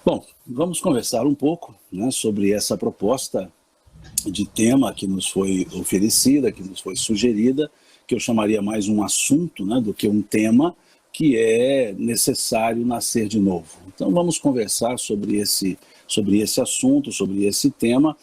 Bom, vamos conversar um pouco, né, sobre essa proposta de tema que nos foi oferecida, que nos foi sugerida, que eu chamaria mais um assunto, né, do que um tema, que é necessário nascer de novo. Então vamos conversar sobre esse assunto, sobre esse tema,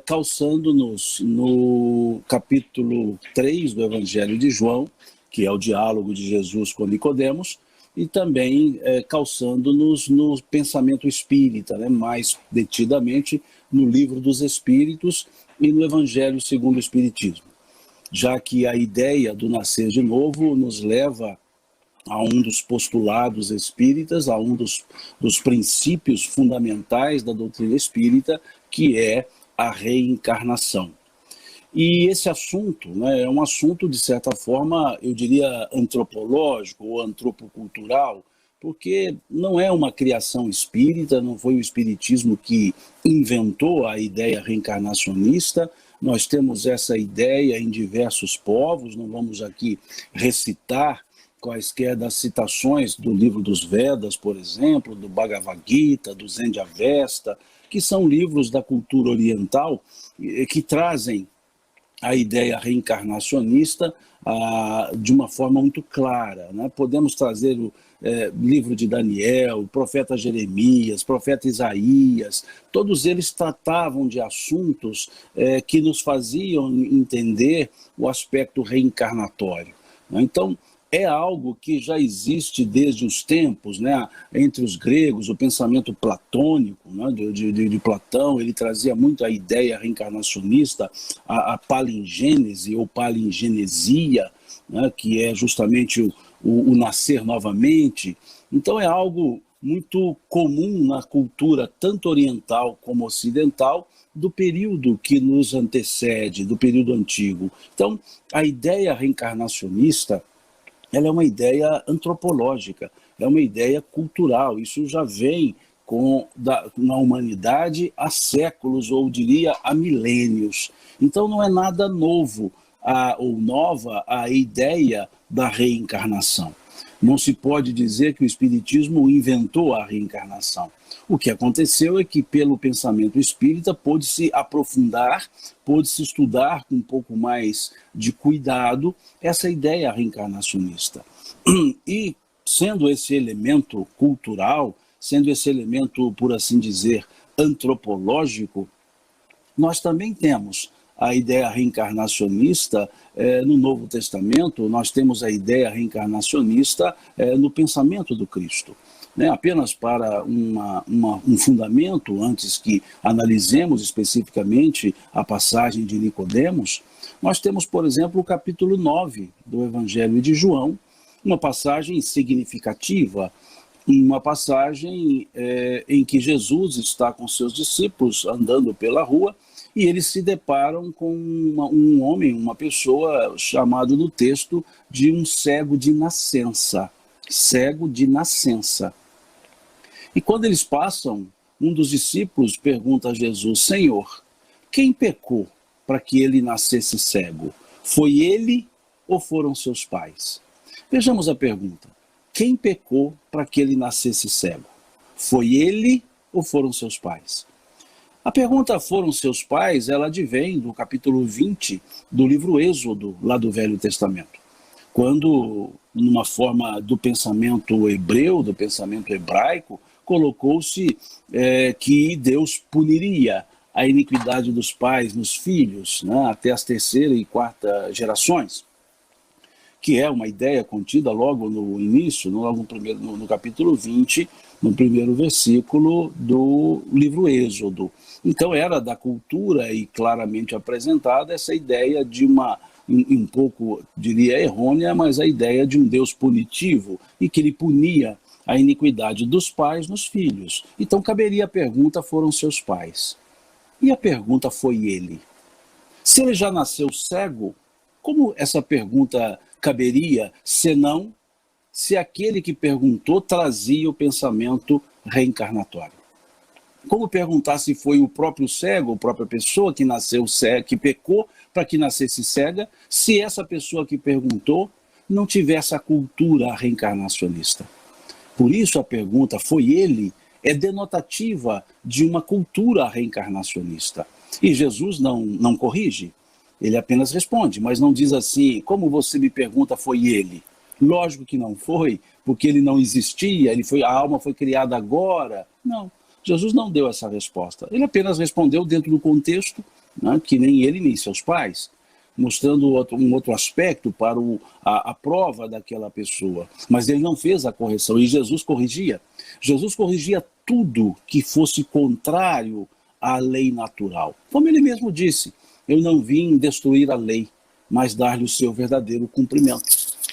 calçando-nos no capítulo 3 do Evangelho de João, que é o diálogo de Jesus com Nicodemos, e também calçando-nos no pensamento espírita, né, mais detidamente no Livro dos Espíritos e no Evangelho segundo o Espiritismo, já que a ideia do nascer de novo nos leva a um dos postulados espíritas, a um dos princípios fundamentais da doutrina espírita, que é a reencarnação. E esse assunto, né, é um assunto, de certa forma, eu diria antropológico ou antropocultural, porque não é uma criação espírita, não foi o espiritismo que inventou a ideia reencarnacionista. Nós temos essa ideia em diversos povos, não vamos aqui recitar quaisquer das citações do livro dos Vedas, por exemplo, do Bhagavad Gita, do Zen de Avesta, que são livros da cultura oriental que trazem a ideia reencarnacionista de uma forma muito clara, né? Podemos trazer o livro de Daniel, o profeta Jeremias, o profeta Isaías, todos eles tratavam de assuntos que nos faziam entender o aspecto reencarnatório, né? Então, é algo que já existe desde os tempos, né? Entre os gregos, o pensamento platônico, né? de Platão, ele trazia muito a ideia reencarnacionista, a palingênese ou palingenesia, né? Que é justamente o nascer novamente. Então é algo muito comum na cultura, tanto oriental como ocidental, do período que nos antecede, do período antigo. Então, a ideia reencarnacionista, ela é uma ideia antropológica, é uma ideia cultural. Isso já vem na humanidade há séculos, ou diria há milênios. Então não é nada novo ou nova a ideia da reencarnação. Não se pode dizer que o Espiritismo inventou a reencarnação. O que aconteceu é que, pelo pensamento espírita, pôde-se aprofundar, pôde-se estudar com um pouco mais de cuidado essa ideia reencarnacionista. E, sendo esse elemento cultural, sendo esse elemento, por assim dizer, antropológico, nós também temos a ideia reencarnacionista no Novo Testamento, nós temos a ideia reencarnacionista no pensamento do Cristo. Né? Apenas para um fundamento, antes que analisemos especificamente a passagem de Nicodemos, nós temos, por exemplo, o capítulo 9 do Evangelho de João, uma passagem significativa, uma passagem em que Jesus está com seus discípulos andando pela rua, e eles se deparam com um homem, uma pessoa, chamado no texto de um cego de nascença. Cego de nascença. E quando eles passam, um dos discípulos pergunta a Jesus: Senhor, quem pecou para que ele nascesse cego? Foi ele ou foram seus pais? Vejamos a pergunta. Quem pecou para que ele nascesse cego? Foi ele ou foram seus pais? A pergunta foram seus pais, ela advém do capítulo 20 do livro Êxodo, lá do Velho Testamento. Quando, numa forma do pensamento hebreu, do pensamento hebraico, colocou-se que Deus puniria a iniquidade dos pais nos filhos, né, até as terceira e quarta gerações, que é uma ideia contida logo no início, no capítulo 20, no primeiro versículo do livro Êxodo. Então era da cultura e claramente apresentada essa ideia de um pouco, diria, errônea, mas a ideia de um Deus punitivo e que ele punia a iniquidade dos pais nos filhos. Então caberia a pergunta: foram seus pais? E a pergunta: foi ele? Se ele já nasceu cego, como essa pergunta caberia, senão se aquele que perguntou trazia o pensamento reencarnatório? Como perguntar se foi o próprio cego, a própria pessoa que nasceu cega, que pecou para que nascesse cega, se essa pessoa que perguntou não tivesse a cultura reencarnacionista? Por isso a pergunta: foi ele? é denotativa de uma cultura reencarnacionista. E Jesus não corrige, ele apenas responde, mas não diz assim, como você me pergunta, foi ele? Lógico que não foi, porque ele não existia, a alma foi criada agora. Não, Jesus não deu essa resposta. Ele apenas respondeu dentro do contexto, né, que nem ele nem seus pais, mostrando um outro aspecto para a prova daquela pessoa. Mas ele não fez a correção, e Jesus corrigia. Jesus corrigia tudo que fosse contrário à lei natural. Como ele mesmo disse, eu não vim destruir a lei, mas dar-lhe o seu verdadeiro cumprimento.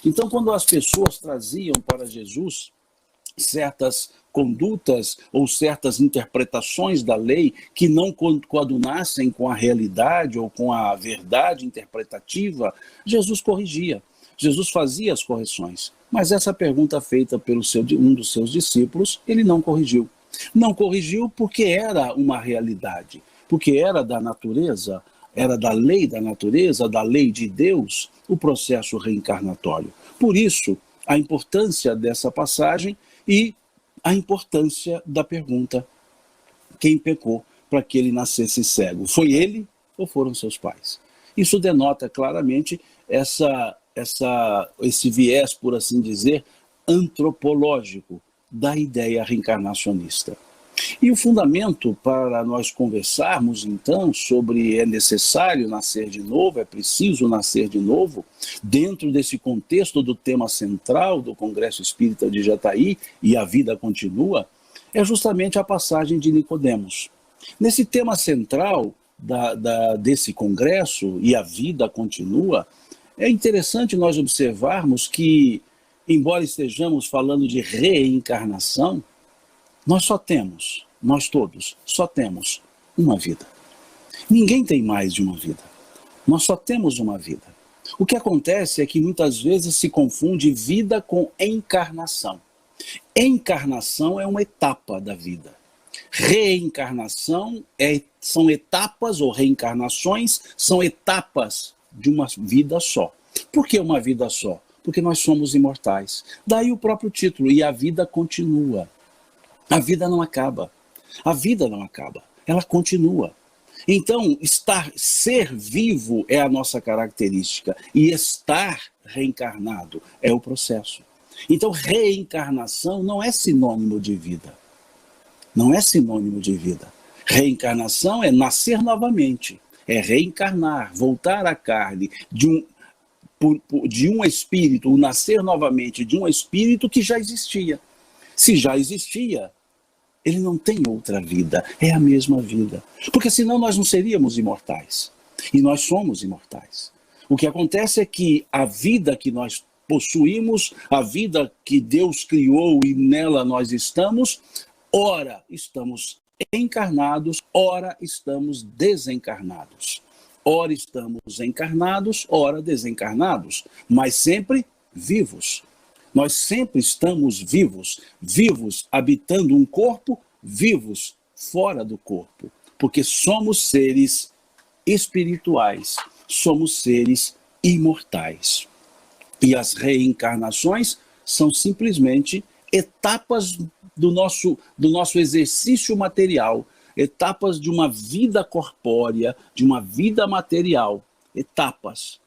Então, quando as pessoas traziam para Jesus certas condutas ou certas interpretações da lei que não coadunassem com a realidade ou com a verdade interpretativa, Jesus corrigia. Jesus fazia as correções. Mas essa pergunta feita pelo um dos seus discípulos, ele não corrigiu. Não corrigiu porque era uma realidade, porque era da natureza, era da lei da natureza, da lei de Deus, o processo reencarnatório. Por isso, a importância dessa passagem e a importância da pergunta: quem pecou para que ele nascesse cego? Foi ele ou foram seus pais? Isso denota claramente esse viés, por assim dizer, antropológico da ideia reencarnacionista. E o fundamento para nós conversarmos, então, sobre é necessário nascer de novo, é preciso nascer de novo, dentro desse contexto do tema central do Congresso Espírita de Jataí, e a vida continua, é justamente a passagem de Nicodemos. Nesse tema central desse congresso, e a vida continua, é interessante nós observarmos que, embora estejamos falando de reencarnação, nós todos, só temos uma vida. Ninguém tem mais de uma vida. Nós só temos uma vida. O que acontece é que muitas vezes se confunde vida com encarnação. Encarnação é uma etapa da vida. Reencarnação são etapas, ou reencarnações são etapas de uma vida só. Por que uma vida só? Porque nós somos imortais. Daí o próprio título, e a vida continua. A vida não acaba. A vida não acaba. Ela continua. Então, ser vivo é a nossa característica. E estar reencarnado é o processo. Então, reencarnação não é sinônimo de vida. Não é sinônimo de vida. Reencarnação é nascer novamente. É reencarnar, voltar à carne de um espírito, o nascer novamente de um espírito que já existia. Se já existia, ele não tem outra vida, é a mesma vida. Porque senão nós não seríamos imortais. E nós somos imortais. O que acontece é que a vida que nós possuímos, a vida que Deus criou e nela nós estamos, ora estamos encarnados, ora estamos desencarnados. Ora estamos encarnados, ora desencarnados, mas sempre vivos. Nós sempre estamos vivos, vivos habitando um corpo, vivos fora do corpo, porque somos seres espirituais, somos seres imortais. E as reencarnações são simplesmente etapas do nosso exercício material, etapas de uma vida corpórea, de uma vida material, etapas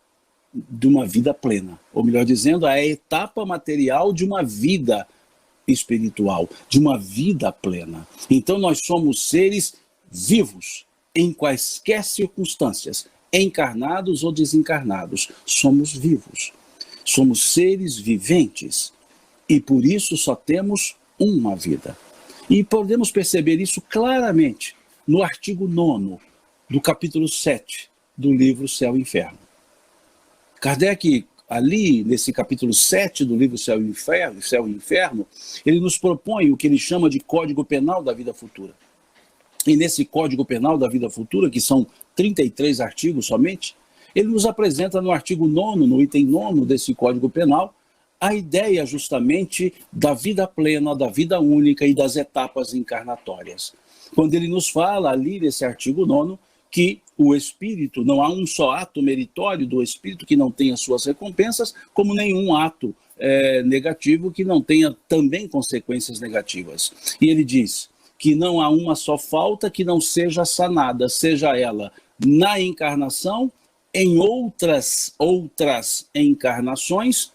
de uma vida plena, ou melhor dizendo, a etapa material de uma vida espiritual, de uma vida plena. Então nós somos seres vivos em quaisquer circunstâncias, encarnados ou desencarnados, somos vivos. Somos seres viventes e por isso só temos uma vida. E podemos perceber isso claramente no artigo 9º do capítulo 7 do livro Céu e Inferno. Kardec, ali nesse capítulo 7 do livro Céu e Inferno, ele nos propõe o que ele chama de Código Penal da Vida Futura. E nesse Código Penal da Vida Futura, que são 33 artigos somente, ele nos apresenta no artigo 9º, no item 9º desse Código Penal, a ideia justamente da vida plena, da vida única e das etapas encarnatórias. Quando ele nos fala ali nesse artigo 9º, que o espírito, não há um só ato meritório do espírito que não tenha suas recompensas, como nenhum ato negativo que não tenha também consequências negativas. E ele diz, que não há uma só falta que não seja sanada, seja ela na encarnação, em outras encarnações,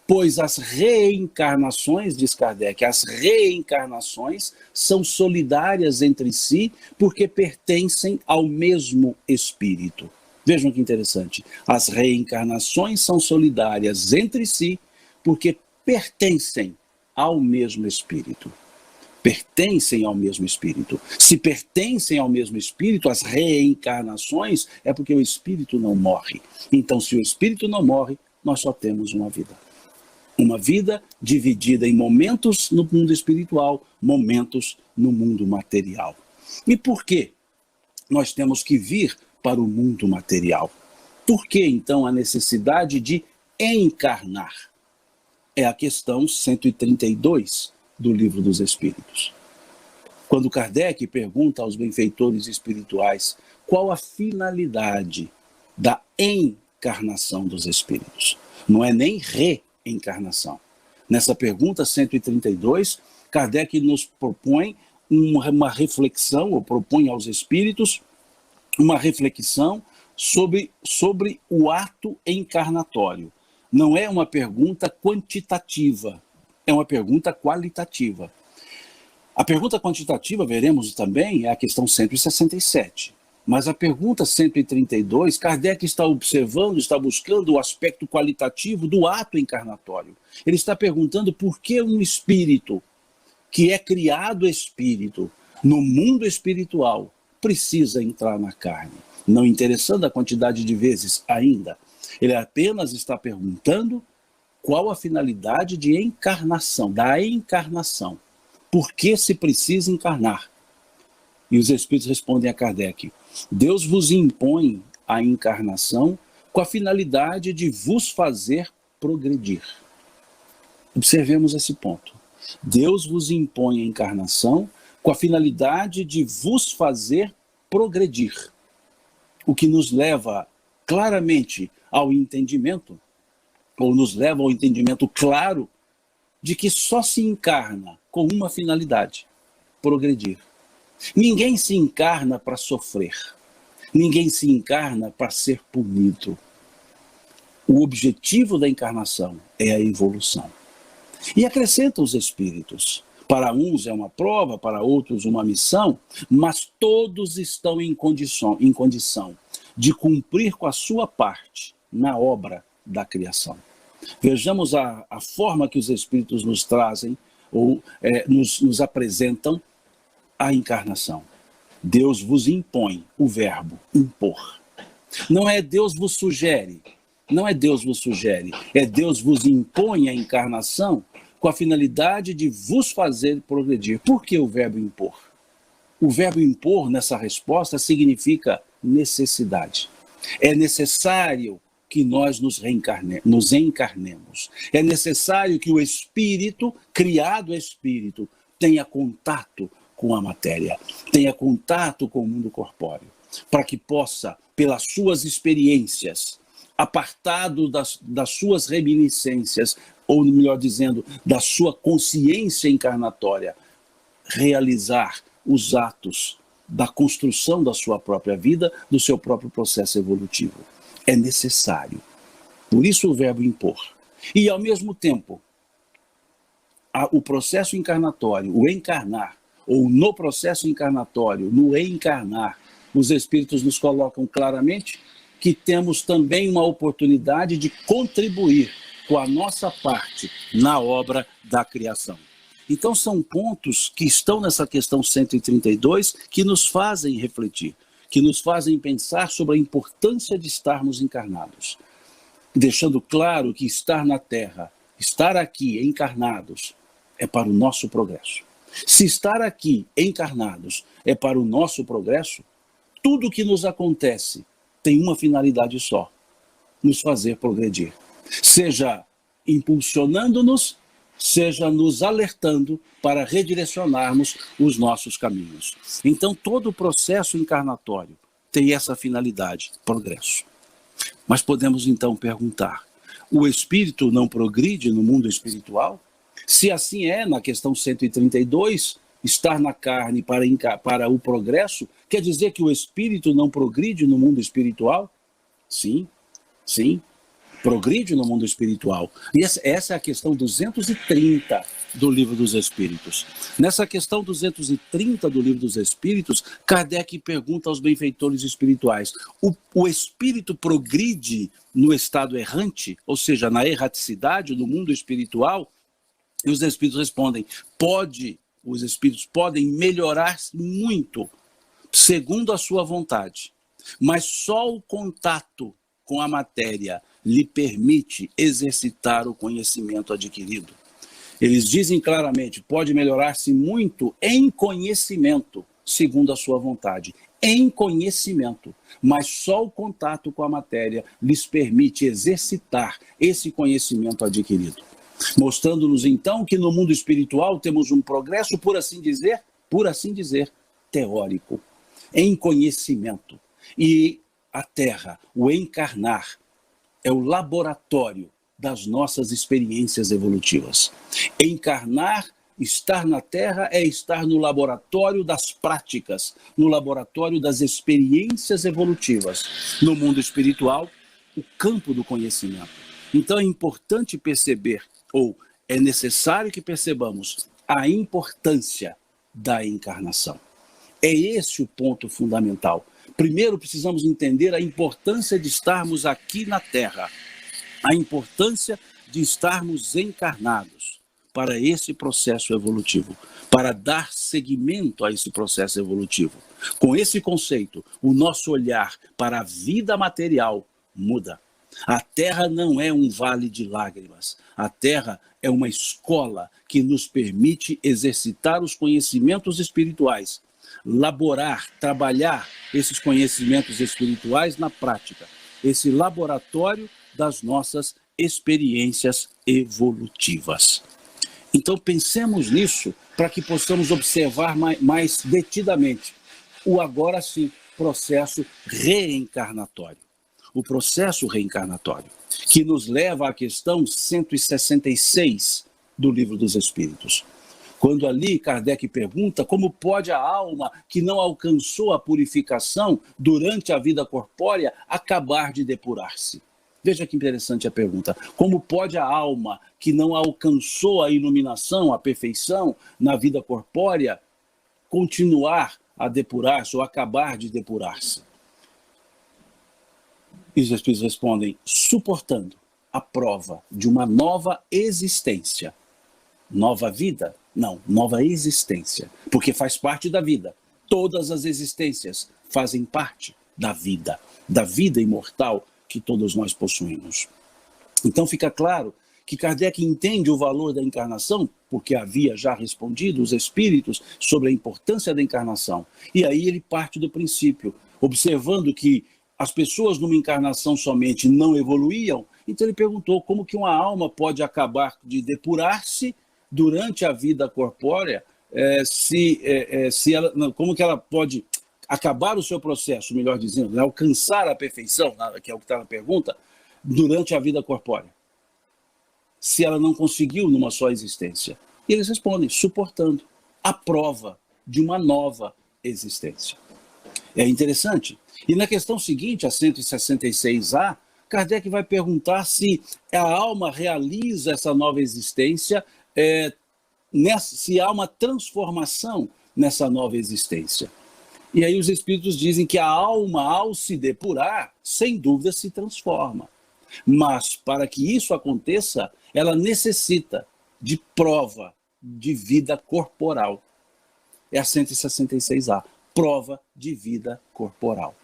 pois as reencarnações, diz Kardec, as reencarnações são solidárias entre si porque pertencem ao mesmo espírito. Vejam que interessante. As reencarnações são solidárias entre si porque pertencem ao mesmo espírito. Pertencem ao mesmo espírito. Se pertencem ao mesmo espírito, as reencarnações é porque o espírito não morre. Então, se o espírito não morre, nós só temos uma vida. Uma vida dividida em momentos no mundo espiritual, momentos no mundo material. E por que nós temos que vir para o mundo material? Por que, então, a necessidade de encarnar? É a questão 132 do Livro dos Espíritos. Quando Kardec pergunta aos benfeitores espirituais qual a finalidade da encarnação dos espíritos. Não é nem reencarnação. Nessa pergunta 132, Kardec nos propõe uma reflexão, ou propõe aos espíritos uma reflexão sobre o ato encarnatório. Não é uma pergunta quantitativa, é uma pergunta qualitativa. A pergunta quantitativa, veremos também, é a questão 167. Mas a pergunta 132, Kardec está observando, está buscando o aspecto qualitativo do ato encarnatório. Ele está perguntando por que um espírito, que é criado espírito, no mundo espiritual, precisa entrar na carne. Não interessando a quantidade de vezes ainda. Ele apenas está perguntando qual a finalidade de encarnação, da encarnação. Por que se precisa encarnar? E os espíritos respondem a Kardec: Deus vos impõe a encarnação com a finalidade de vos fazer progredir. Observemos esse ponto. Deus vos impõe a encarnação com a finalidade de vos fazer progredir. O que nos leva claramente ao entendimento, ou nos leva ao entendimento claro, de que só se encarna com uma finalidade: progredir. Ninguém se encarna para sofrer. Ninguém se encarna para ser punido. O objetivo da encarnação é a evolução. E acrescentam os espíritos: para uns é uma prova, para outros uma missão, mas todos estão em condição de cumprir com a sua parte na obra da criação. Vejamos a forma que os espíritos nos trazem, ou nos apresentam a encarnação. Deus vos impõe, o verbo impor. Não é Deus vos sugere, não é Deus vos sugere, é Deus vos impõe a encarnação com a finalidade de vos fazer progredir. Por que o verbo impor? O verbo impor, nessa resposta, significa necessidade. É necessário que nós nos encarnemos. É necessário que o espírito, criado espírito, tenha contato com a matéria, tenha contato com o mundo corpóreo, para que possa, pelas suas experiências, apartado das suas reminiscências, ou melhor dizendo, da sua consciência encarnatória, realizar os atos da construção da sua própria vida, do seu próprio processo evolutivo. É necessário. Por isso o verbo impor. E, ao mesmo tempo, o processo encarnatório, o encarnar, ou no processo encarnatório, no encarnar, os espíritos nos colocam claramente que temos também uma oportunidade de contribuir com a nossa parte na obra da criação. Então são pontos que estão nessa questão 132 que nos fazem refletir, que nos fazem pensar sobre a importância de estarmos encarnados, deixando claro que estar na Terra, estar aqui encarnados, é para o nosso progresso. Se estar aqui encarnados é para o nosso progresso, tudo o que nos acontece tem uma finalidade só: nos fazer progredir. Seja impulsionando-nos, seja nos alertando para redirecionarmos os nossos caminhos. Então, todo o processo encarnatório tem essa finalidade: progresso. Mas podemos então perguntar: o espírito não progride no mundo espiritual? Se assim é, na questão 132, estar na carne para o progresso, quer dizer que o espírito não progride no mundo espiritual? Sim, sim, progride no mundo espiritual. E essa é a questão 230 do Livro dos Espíritos. Nessa questão 230 do Livro dos Espíritos, Kardec pergunta aos benfeitores espirituais: o espírito progride no estado errante, ou seja, na erraticidade, no mundo espiritual? E os espíritos respondem: os espíritos podem melhorar-se muito, segundo a sua vontade, mas só o contato com a matéria lhe permite exercitar o conhecimento adquirido. Eles dizem claramente: pode melhorar-se muito em conhecimento, segundo a sua vontade. Em conhecimento, mas só o contato com a matéria lhes permite exercitar esse conhecimento adquirido. Mostrando-nos então que no mundo espiritual temos um progresso, por assim dizer, teórico, em conhecimento. E a Terra, o encarnar, é o laboratório das nossas experiências evolutivas. Encarnar, estar na Terra, é estar no laboratório das práticas, no laboratório das experiências evolutivas. No mundo espiritual, o campo do conhecimento. Então é importante perceber, ou é necessário que percebamos, a importância da encarnação. É esse o ponto fundamental. Primeiro, precisamos entender a importância de estarmos aqui na Terra, a importância de estarmos encarnados para esse processo evolutivo, para dar seguimento a esse processo evolutivo. Com esse conceito, o nosso olhar para a vida material muda. A Terra não é um vale de lágrimas. A Terra é uma escola que nos permite exercitar os conhecimentos espirituais, laborar, trabalhar esses conhecimentos espirituais na prática, esse laboratório das nossas experiências evolutivas. Então pensemos nisso para que possamos observar mais detidamente o agora sim processo reencarnatório. O processo reencarnatório, que nos leva à questão 166 do Livro dos Espíritos. Quando ali Kardec pergunta como pode a alma que não alcançou a purificação durante a vida corpórea acabar de depurar-se. Veja que interessante a pergunta. Como pode a alma que não alcançou a iluminação, a perfeição na vida corpórea continuar a depurar-se ou acabar de depurar-se? E os Espíritos respondem: suportando a prova de uma nova existência. Nova vida? Não, nova existência, porque faz parte da vida. Todas as existências fazem parte da vida imortal que todos nós possuímos. Então fica claro que Kardec entende o valor da encarnação, porque havia já respondido os espíritos sobre a importância da encarnação. E aí ele parte do princípio, observando que as pessoas numa encarnação somente não evoluíam, então ele perguntou como que uma alma pode acabar de depurar-se durante a vida corpórea, como que ela pode acabar o seu processo, melhor dizendo, né, alcançar a perfeição, que é o que está na pergunta, durante a vida corpórea, se ela não conseguiu numa só existência. E eles respondem: suportando a prova de uma nova existência. É interessante. E na questão seguinte, a 166A, Kardec vai perguntar se a alma realiza essa nova existência, se há uma transformação nessa nova existência. E aí os espíritos dizem que a alma, ao se depurar, sem dúvida se transforma. Mas para que isso aconteça, ela necessita de prova de vida corporal. É a 166A, prova de vida corporal.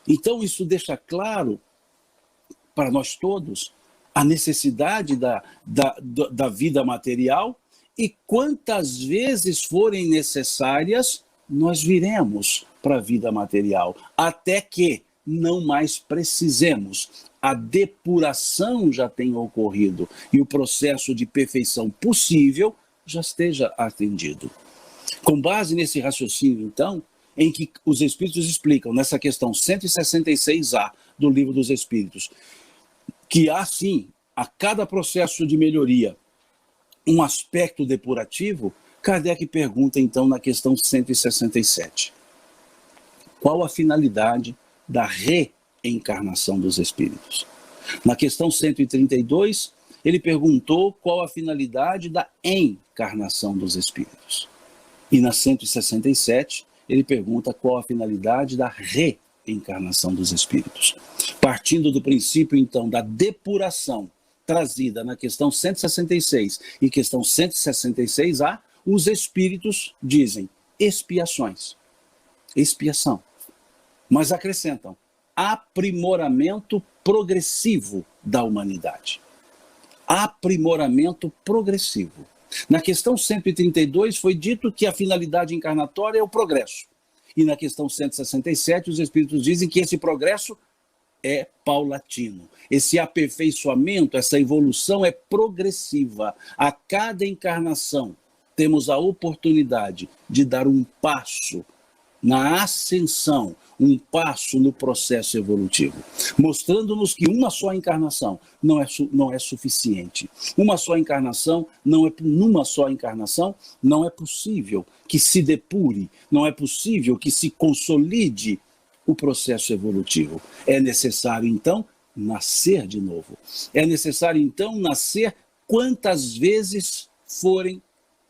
Então isso deixa claro para nós todos a necessidade da vida material, e quantas vezes forem necessárias, nós viremos para a vida material, até que não mais precisemos. A depuração já tenha ocorrido e o processo de perfeição possível já esteja atendido. Com base nesse raciocínio, então, em que os Espíritos explicam, nessa questão 166A do Livro dos Espíritos, que há sim, a cada processo de melhoria, um aspecto depurativo, Kardec pergunta, então, na questão 167. Qual a finalidade da reencarnação dos espíritos? Na questão 132, ele perguntou qual a finalidade da encarnação dos espíritos. E na 167, ele pergunta qual a finalidade da reencarnação dos espíritos. Partindo do princípio, então, da depuração trazida na questão 166 e questão 166A, os espíritos dizem expiações, expiação. Mas acrescentam aprimoramento progressivo da humanidade. Aprimoramento progressivo. Na questão 132 foi dito que a finalidade encarnatória é o progresso. E na questão 167 os espíritos dizem que esse progresso é paulatino. Esse aperfeiçoamento, essa evolução é progressiva. A cada encarnação temos a oportunidade de dar um passo na ascensão, um passo no processo evolutivo, mostrando-nos que uma só encarnação não é suficiente. Uma só encarnação numa só encarnação não é possível que se depure, não é possível que se consolide o processo evolutivo. É necessário, então, nascer de novo. É necessário, então, nascer quantas vezes forem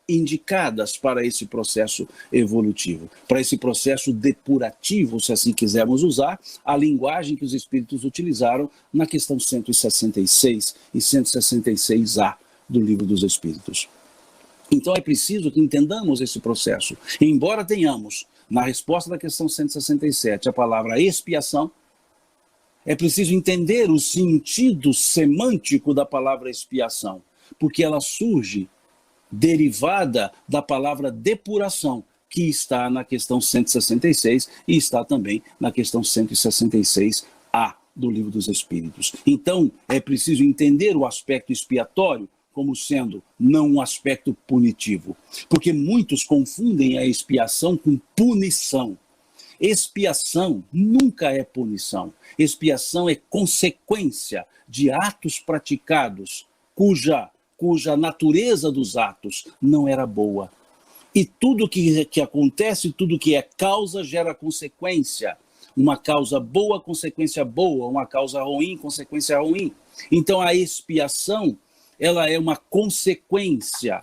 indicadas para esse processo evolutivo, para esse processo depurativo, se assim quisermos usar a linguagem que os espíritos utilizaram na questão 166 e 166A do Livro dos Espíritos. Então é preciso que entendamos esse processo. Embora tenhamos, na resposta da questão 167, a palavra expiação, é preciso entender o sentido semântico da palavra expiação, porque ela surge derivada da palavra depuração, que está na questão 166 e está também na questão 166A do Livro dos Espíritos. Então, é preciso entender o aspecto expiatório como sendo não um aspecto punitivo, porque muitos confundem a expiação com punição. Expiação nunca é punição. Expiação é consequência de atos praticados cuja natureza dos atos não era boa. E tudo que acontece, tudo que é causa, gera consequência. Uma causa boa, consequência boa. Uma causa ruim, consequência ruim. Então a expiação, ela é uma consequência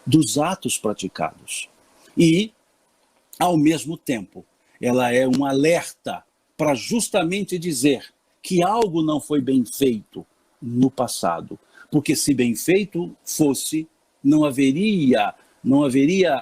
dos atos praticados. E, ao mesmo tempo, ela é um alerta para justamente dizer que algo não foi bem feito no passado, porque se bem feito fosse, não haveria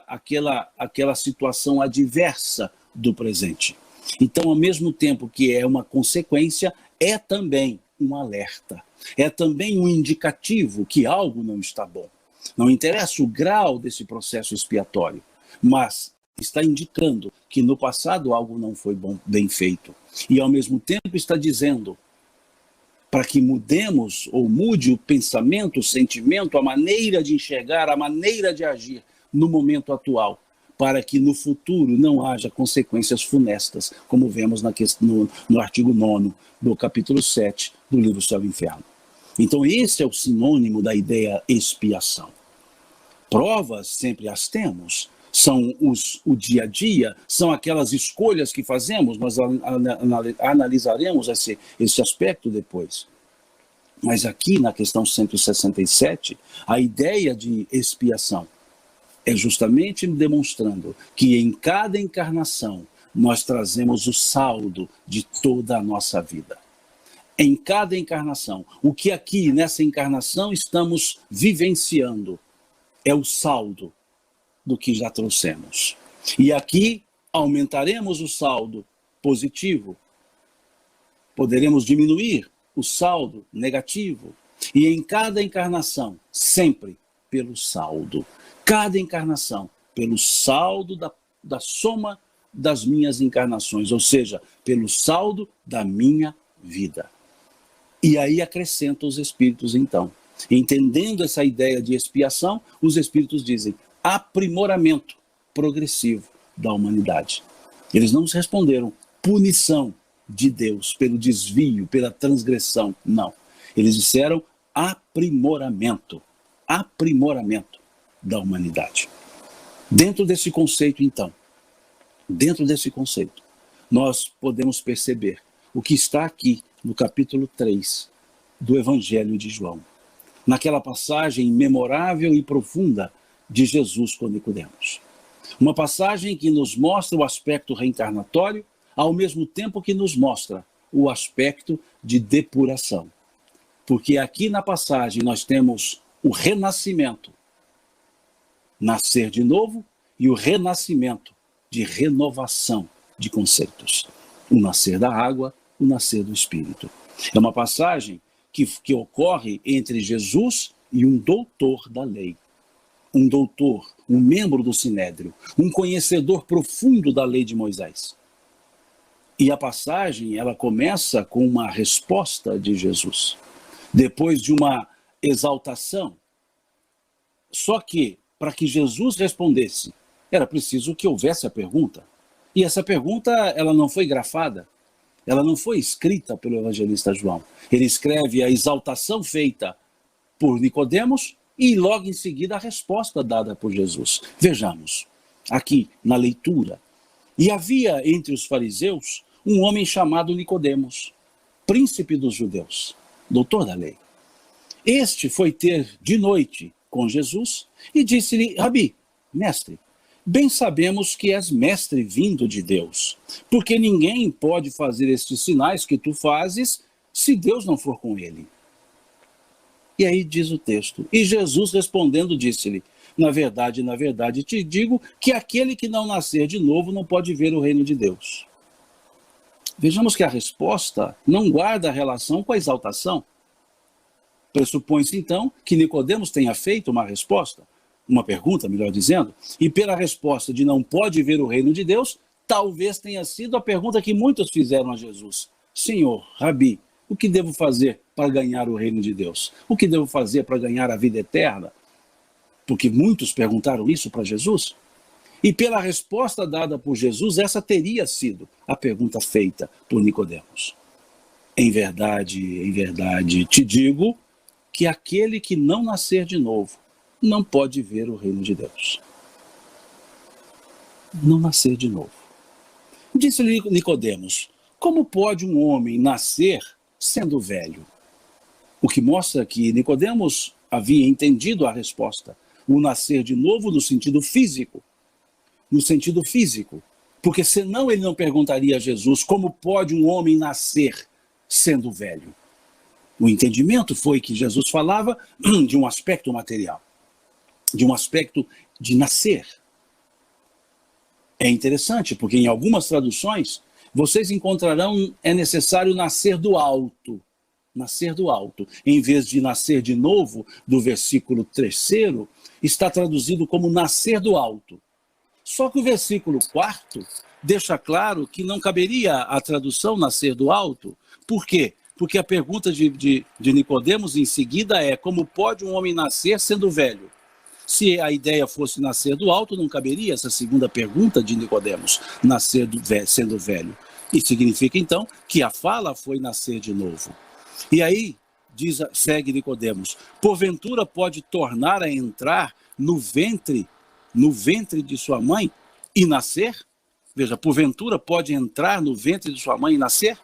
aquela situação adversa do presente. Então, ao mesmo tempo que é uma consequência, é também um alerta, é também um indicativo que algo não está bom. Não interessa o grau desse processo expiatório, mas está indicando que no passado algo não foi bem feito. E ao mesmo tempo está dizendo para que mudemos ou mude o pensamento, o sentimento, a maneira de enxergar, a maneira de agir no momento atual, para que no futuro não haja consequências funestas, como vemos no artigo 9º do capítulo 7 do livro Céu e Inferno. Então esse é o sinônimo da ideia expiação. Provas sempre as temos, são o dia a dia, são aquelas escolhas que fazemos, nós analisaremos esse aspecto depois. Mas aqui na questão 167, a ideia de expiação é justamente demonstrando que em cada encarnação nós trazemos o saldo de toda a nossa vida. Em cada encarnação, o que aqui nessa encarnação estamos vivenciando é o saldo do que já trouxemos. E aqui aumentaremos o saldo positivo, poderemos diminuir o saldo negativo, e em cada encarnação, sempre pelo saldo. Cada encarnação, pelo saldo da soma das minhas encarnações, ou seja, pelo saldo da minha vida. E aí acrescenta os espíritos, então. Entendendo essa ideia de expiação, os espíritos dizem aprimoramento progressivo da humanidade. Eles não nos responderam punição de Deus pelo desvio, pela transgressão, não. Eles disseram aprimoramento, aprimoramento. da humanidade. Dentro desse conceito, então, nós podemos perceber o que está aqui no capítulo 3 do Evangelho de João, naquela passagem memorável e profunda de Jesus com Nicodemos. Uma passagem que nos mostra o aspecto reencarnatório, ao mesmo tempo que nos mostra o aspecto de depuração. Porque aqui na passagem nós temos o renascimento, nascer de novo, e o renascimento de renovação de conceitos. O nascer da água, o nascer do Espírito. É uma passagem que ocorre entre Jesus e um doutor da lei. Um doutor, um membro do Sinédrio, um conhecedor profundo da lei de Moisés. E a passagem, ela começa com uma resposta de Jesus, depois de uma exaltação. Só que, para que Jesus respondesse, era preciso que houvesse a pergunta. E essa pergunta, ela não foi grafada, ela não foi escrita pelo evangelista João. Ele escreve a exaltação feita por Nicodemos e logo em seguida a resposta dada por Jesus. Vejamos, aqui na leitura. E havia entre os fariseus um homem chamado Nicodemos, príncipe dos judeus, doutor da lei. Este foi ter de noite com Jesus e disse-lhe: Rabi, mestre, bem sabemos que és mestre vindo de Deus, porque ninguém pode fazer estes sinais que tu fazes se Deus não for com ele. E aí diz o texto: e Jesus respondendo disse-lhe: na verdade, te digo que aquele que não nascer de novo não pode ver o reino de Deus. Vejamos que a resposta não guarda relação com a exaltação. Pressupõe-se então que Nicodemos tenha feito uma resposta, uma pergunta, melhor dizendo, e pela resposta de não pode ver o reino de Deus, talvez tenha sido a pergunta que muitos fizeram a Jesus: Senhor, Rabi, o que devo fazer para ganhar o reino de Deus? O que devo fazer para ganhar a vida eterna? Porque muitos perguntaram isso para Jesus. E pela resposta dada por Jesus, essa teria sido a pergunta feita por Nicodemos. Em verdade, te digo que aquele que não nascer de novo não pode ver o reino de Deus. Não nascer de novo. Disse-lhe Nicodemos: como pode um homem nascer sendo velho? O que mostra que Nicodemos havia entendido a resposta. O nascer de novo no sentido físico. No sentido físico. Porque senão ele não perguntaria a Jesus: como pode um homem nascer sendo velho? O entendimento foi que Jesus falava de um aspecto material, de um aspecto de nascer. É interessante, porque em algumas traduções, vocês encontrarão: é necessário nascer do alto. Nascer do alto. Em vez de nascer de novo, do versículo 3º, está traduzido como nascer do alto. Só que o versículo 4º deixa claro que não caberia a tradução nascer do alto. Por quê? Porque a pergunta de Nicodemos em seguida é: como pode um homem nascer sendo velho? Se a ideia fosse nascer do alto, não caberia essa segunda pergunta de Nicodemos, sendo velho. E significa então que a fala foi nascer de novo. E aí, segue Nicodemos: porventura pode tornar a entrar no ventre de sua mãe e nascer? Veja, porventura pode entrar no ventre de sua mãe e nascer?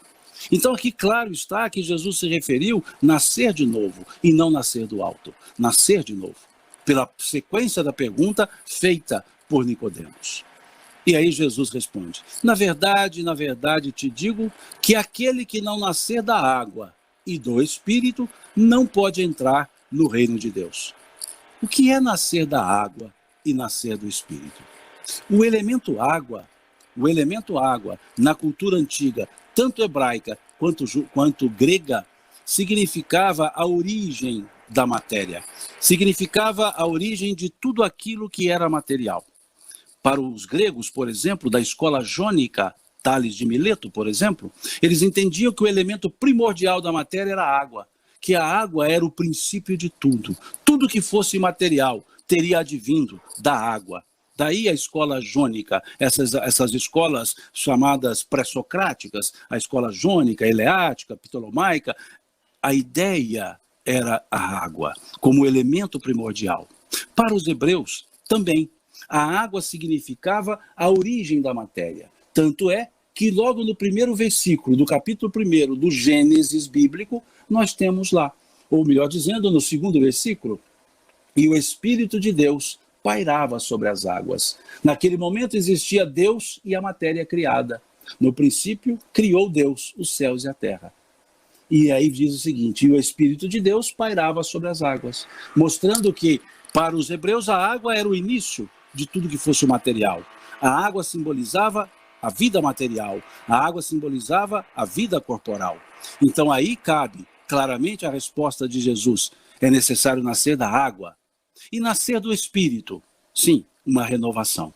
Então aqui claro está que Jesus se referiu nascer de novo e não nascer do alto. Nascer de novo, pela sequência da pergunta feita por Nicodemos. E aí Jesus responde: na verdade, te digo que aquele que não nascer da água e do Espírito não pode entrar no reino de Deus. O que é nascer da água e nascer do Espírito? O elemento água, na cultura antiga, tanto hebraica quanto grega, significava a origem da matéria. Significava a origem de tudo aquilo que era material. Para os gregos, por exemplo, da escola jônica, Tales de Mileto, por exemplo, eles entendiam que o elemento primordial da matéria era a água, que a água era o princípio de tudo. Tudo que fosse material teria advindo da água. Daí a escola jônica, essas escolas chamadas pré-socráticas, a escola jônica, eleática, ptolomaica, a ideia era a água como elemento primordial. Para os hebreus, também, a água significava a origem da matéria. Tanto é que logo no primeiro versículo do capítulo 1 do Gênesis bíblico, nós temos lá, ou melhor dizendo, no segundo versículo, e o Espírito de Deus pairava sobre as águas. Naquele momento existia Deus e a matéria criada. No princípio, criou Deus os céus e a terra. E aí diz o seguinte, e o Espírito de Deus pairava sobre as águas, mostrando que, para os hebreus, a água era o início de tudo que fosse o material. A água simbolizava a vida material, a água simbolizava a vida corporal. Então aí cabe claramente a resposta de Jesus, é necessário nascer da água e nascer do Espírito. Sim, uma renovação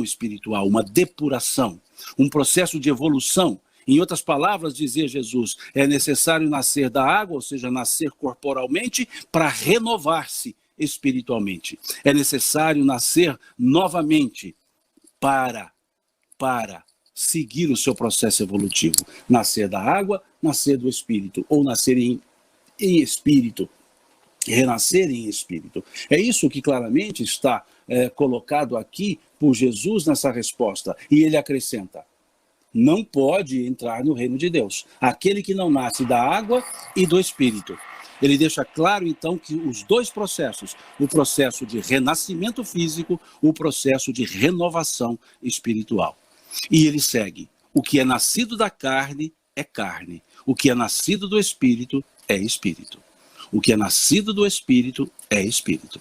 espiritual, uma depuração, um processo de evolução. Em outras palavras, dizia Jesus, é necessário nascer da água, ou seja, nascer corporalmente, para renovar-se espiritualmente. É necessário nascer novamente para seguir o seu processo evolutivo. Nascer da água, nascer do Espírito, ou nascer em Espírito, renascer em Espírito. É isso que claramente está colocado aqui por Jesus nessa resposta. E ele acrescenta, não pode entrar no reino de Deus aquele que não nasce da água e do Espírito. Ele deixa claro, então, que os dois processos, o processo de renascimento físico, o processo de renovação espiritual. E ele segue, o que é nascido da carne é carne, o que é nascido do Espírito é Espírito. O que é nascido do Espírito é Espírito.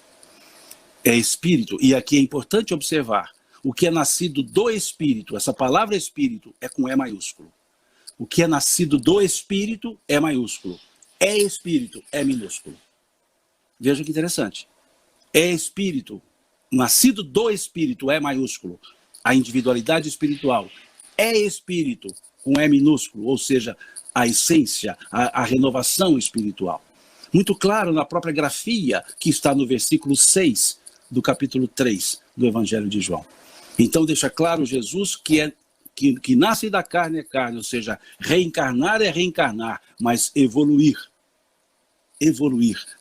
É Espírito, e aqui é importante observar, o que é nascido do Espírito, essa palavra Espírito é com E maiúsculo. O que é nascido do Espírito é maiúsculo. É Espírito, é minúsculo. Veja que interessante. É Espírito, nascido do Espírito é maiúsculo. A individualidade espiritual é Espírito, com E minúsculo, ou seja, a essência, a renovação espiritual. Muito claro na própria grafia que está no versículo 6 do capítulo 3 do Evangelho de João. Então deixa claro Jesus que nasce da carne é carne, ou seja, reencarnar é reencarnar, mas evoluir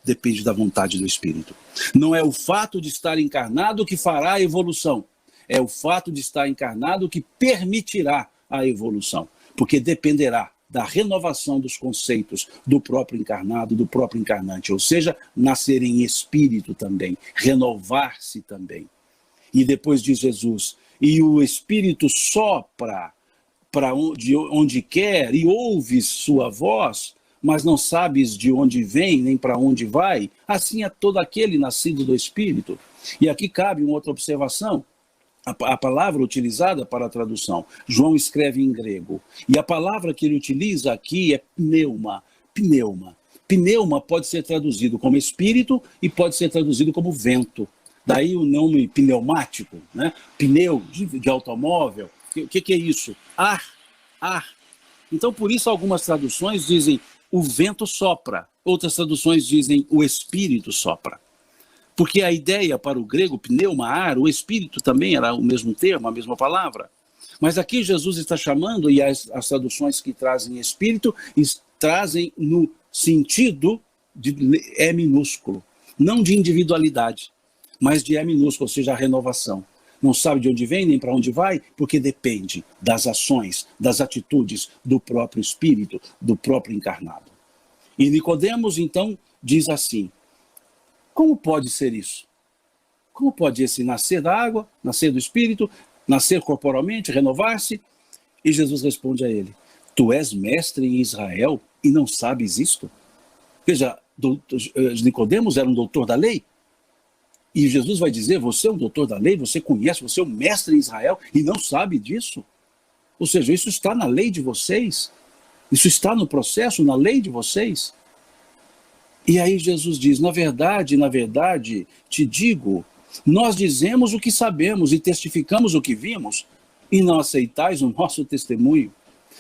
depende da vontade do Espírito. Não é o fato de estar encarnado que fará a evolução, é o fato de estar encarnado que permitirá a evolução, porque dependerá da renovação dos conceitos do próprio encarnado, do próprio encarnante, ou seja, nascer em espírito também, renovar-se também. E depois diz Jesus, e o Espírito sopra para onde quer e ouves sua voz, mas não sabes de onde vem nem para onde vai, assim é todo aquele nascido do Espírito. E aqui cabe uma outra observação, a palavra utilizada para a tradução. João escreve em grego, e a palavra que ele utiliza aqui é pneuma. Pneuma pode ser traduzido como espírito e pode ser traduzido como vento. Daí o nome pneumático, né? Pneu de automóvel. O que é isso? Ar. Então, por isso, algumas traduções dizem o vento sopra. Outras traduções dizem o espírito sopra. Porque a ideia para o grego, pneuma, ar, o espírito também era o mesmo termo, a mesma palavra. Mas aqui Jesus está chamando, e as traduções que trazem espírito, trazem no sentido de E minúsculo. Não de individualidade, mas de E minúsculo, ou seja, a renovação. Não sabe de onde vem nem para onde vai, porque depende das ações, das atitudes do próprio Espírito, do próprio encarnado. E Nicodemos, então, diz assim, como pode ser isso? Como pode esse nascer da água, nascer do Espírito, nascer corporalmente, renovar-se? E Jesus responde a ele, tu és mestre em Israel e não sabes isto? Veja, Nicodemos era um doutor da lei, e Jesus vai dizer, você é um doutor da lei, você conhece, você é um mestre em Israel e não sabe disso? Ou seja, isso está na lei de vocês, isso está no processo, na lei de vocês. E aí Jesus diz, na verdade, te digo, nós dizemos o que sabemos e testificamos o que vimos, e não aceitais o nosso testemunho.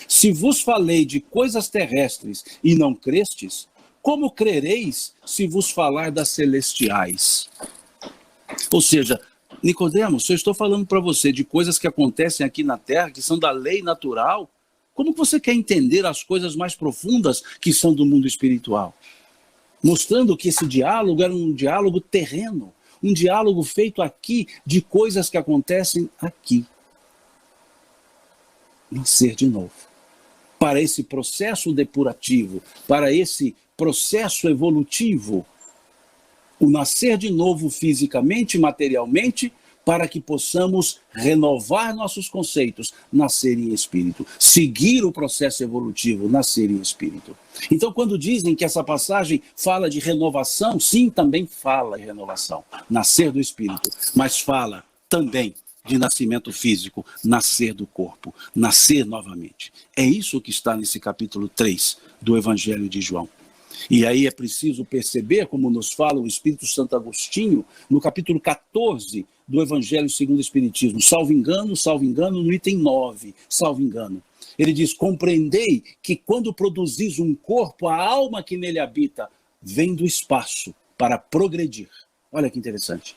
Se vos falei de coisas terrestres e não crestes, como crereis se vos falar das celestiais? Ou seja, Nicodemos, se eu estou falando para você de coisas que acontecem aqui na Terra, que são da lei natural, como você quer entender as coisas mais profundas que são do mundo espiritual? mostrando que esse diálogo era um diálogo terreno, um diálogo feito aqui de coisas que acontecem aqui. Nascer de novo. Para esse processo depurativo, para esse processo evolutivo, o nascer de novo fisicamente, materialmente, para que possamos renovar nossos conceitos, nascer em espírito, seguir o processo evolutivo, nascer em espírito. Então, quando dizem que essa passagem fala de renovação, sim, também fala de renovação, nascer do espírito, mas fala também de nascimento físico, nascer do corpo, nascer novamente. É isso que está nesse capítulo 3 do Evangelho de João. E aí é preciso perceber, como nos fala o Espírito Santo Agostinho, no capítulo 14 do Evangelho segundo o Espiritismo, salvo engano, no item 9, salvo engano. Ele diz, compreendei que quando produzis um corpo, a alma que nele habita vem do espaço para progredir. Olha que interessante.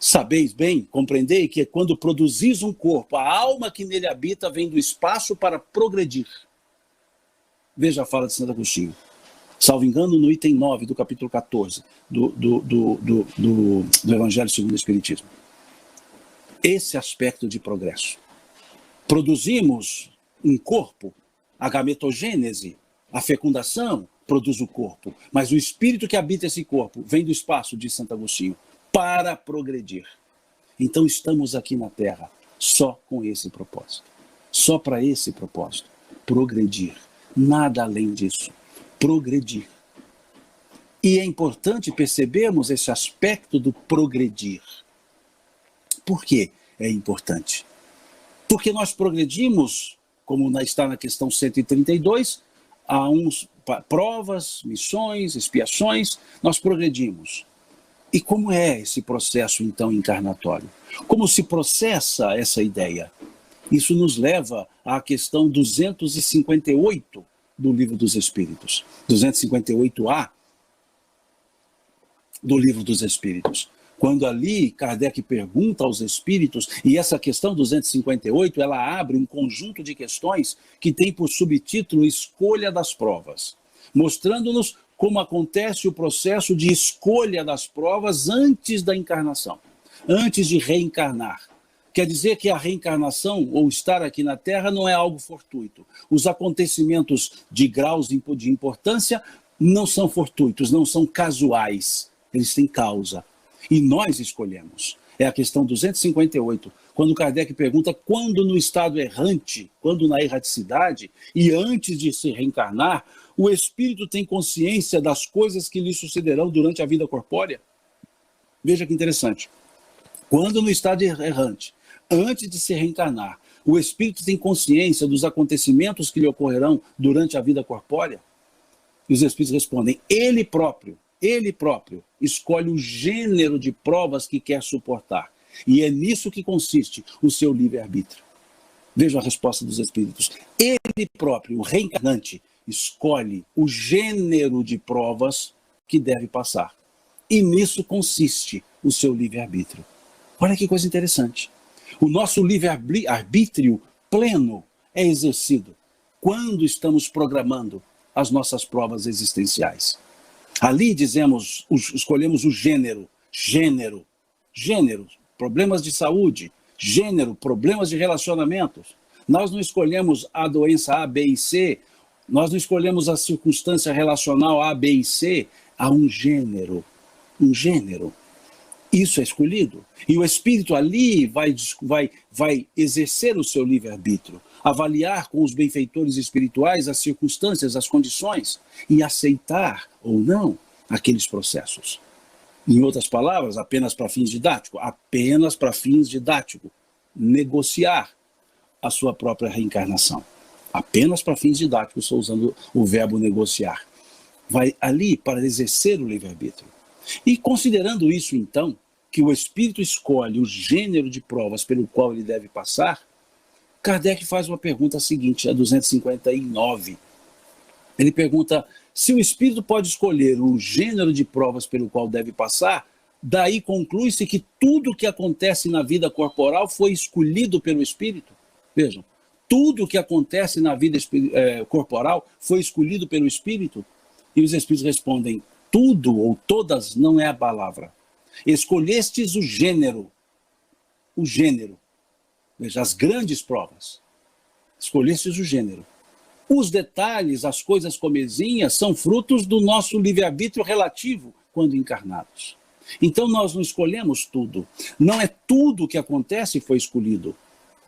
Sabeis bem, compreendei que quando produzis um corpo, a alma que nele habita vem do espaço para progredir. Veja a fala de Santo Agostinho. Salvo engano, no item 9 do capítulo 14 do Evangelho segundo o Espiritismo. Esse aspecto de progresso. Produzimos um corpo, a gametogênese, a fecundação produz o corpo, mas o espírito que habita esse corpo vem do espaço, diz Santo Agostinho, para progredir. Então estamos aqui na Terra só com esse propósito. Só para esse propósito. Progredir. Nada além disso. Progredir. E é importante percebermos esse aspecto do progredir. Por que é importante? Porque nós progredimos, como está na questão 132, há uns provas, missões, expiações, nós progredimos. E como é esse processo, então, encarnatório? Como se processa essa ideia? Isso nos leva à questão 258 do Livro dos Espíritos, 258A do Livro dos Espíritos. Quando ali Kardec pergunta aos espíritos, e essa questão 258, ela abre um conjunto de questões que tem por subtítulo Escolha das Provas, mostrando-nos como acontece o processo de escolha das provas antes da encarnação, antes de reencarnar. Quer dizer que a reencarnação, ou estar aqui na Terra, não é algo fortuito. Os acontecimentos de graus de importância não são fortuitos, não são casuais. Eles têm causa. E nós escolhemos. É a questão 258, quando Kardec pergunta quando no estado errante, quando na erraticidade, e antes de se reencarnar, o espírito tem consciência das coisas que lhe sucederão durante a vida corpórea? Veja que interessante. Quando no estado errante, antes de se reencarnar, o espírito tem consciência dos acontecimentos que lhe ocorrerão durante a vida corpórea? E os espíritos respondem, ele próprio escolhe o gênero de provas que quer suportar. E é nisso que consiste o seu livre-arbítrio. Veja a resposta dos espíritos. Ele próprio, o reencarnante, escolhe o gênero de provas que deve passar. E nisso consiste o seu livre-arbítrio. Olha que coisa interessante. O nosso livre-arbítrio pleno é exercido quando estamos programando as nossas provas existenciais. Ali dizemos, escolhemos o gênero, problemas de saúde, gênero, problemas de relacionamentos. Nós não escolhemos a doença A, B e C, nós não escolhemos a circunstância relacional A, B e C, há um gênero. Isso é escolhido. E o espírito ali vai exercer o seu livre-arbítrio, avaliar com os benfeitores espirituais as circunstâncias, as condições, e aceitar ou não aqueles processos. Em outras palavras, apenas para fins didáticos, negociar a sua própria reencarnação. Apenas para fins didáticos, estou usando o verbo negociar. Vai ali para exercer o livre-arbítrio. E considerando isso, então, que o espírito escolhe o gênero de provas pelo qual ele deve passar, Kardec faz uma pergunta seguinte, a 259. Ele pergunta, se o espírito pode escolher o gênero de provas pelo qual deve passar, daí conclui-se que tudo o que acontece na vida corporal foi escolhido pelo espírito? Vejam, tudo o que acontece na vida corporal foi escolhido pelo espírito? E os espíritos respondem, tudo ou todas não é a palavra. Escolhestes o gênero. O gênero. Veja, as grandes provas. Escolhestes o gênero. Os detalhes, as coisas comezinhas, são frutos do nosso livre-arbítrio relativo quando encarnados. Então nós não escolhemos tudo. Não é tudo que acontece que foi escolhido.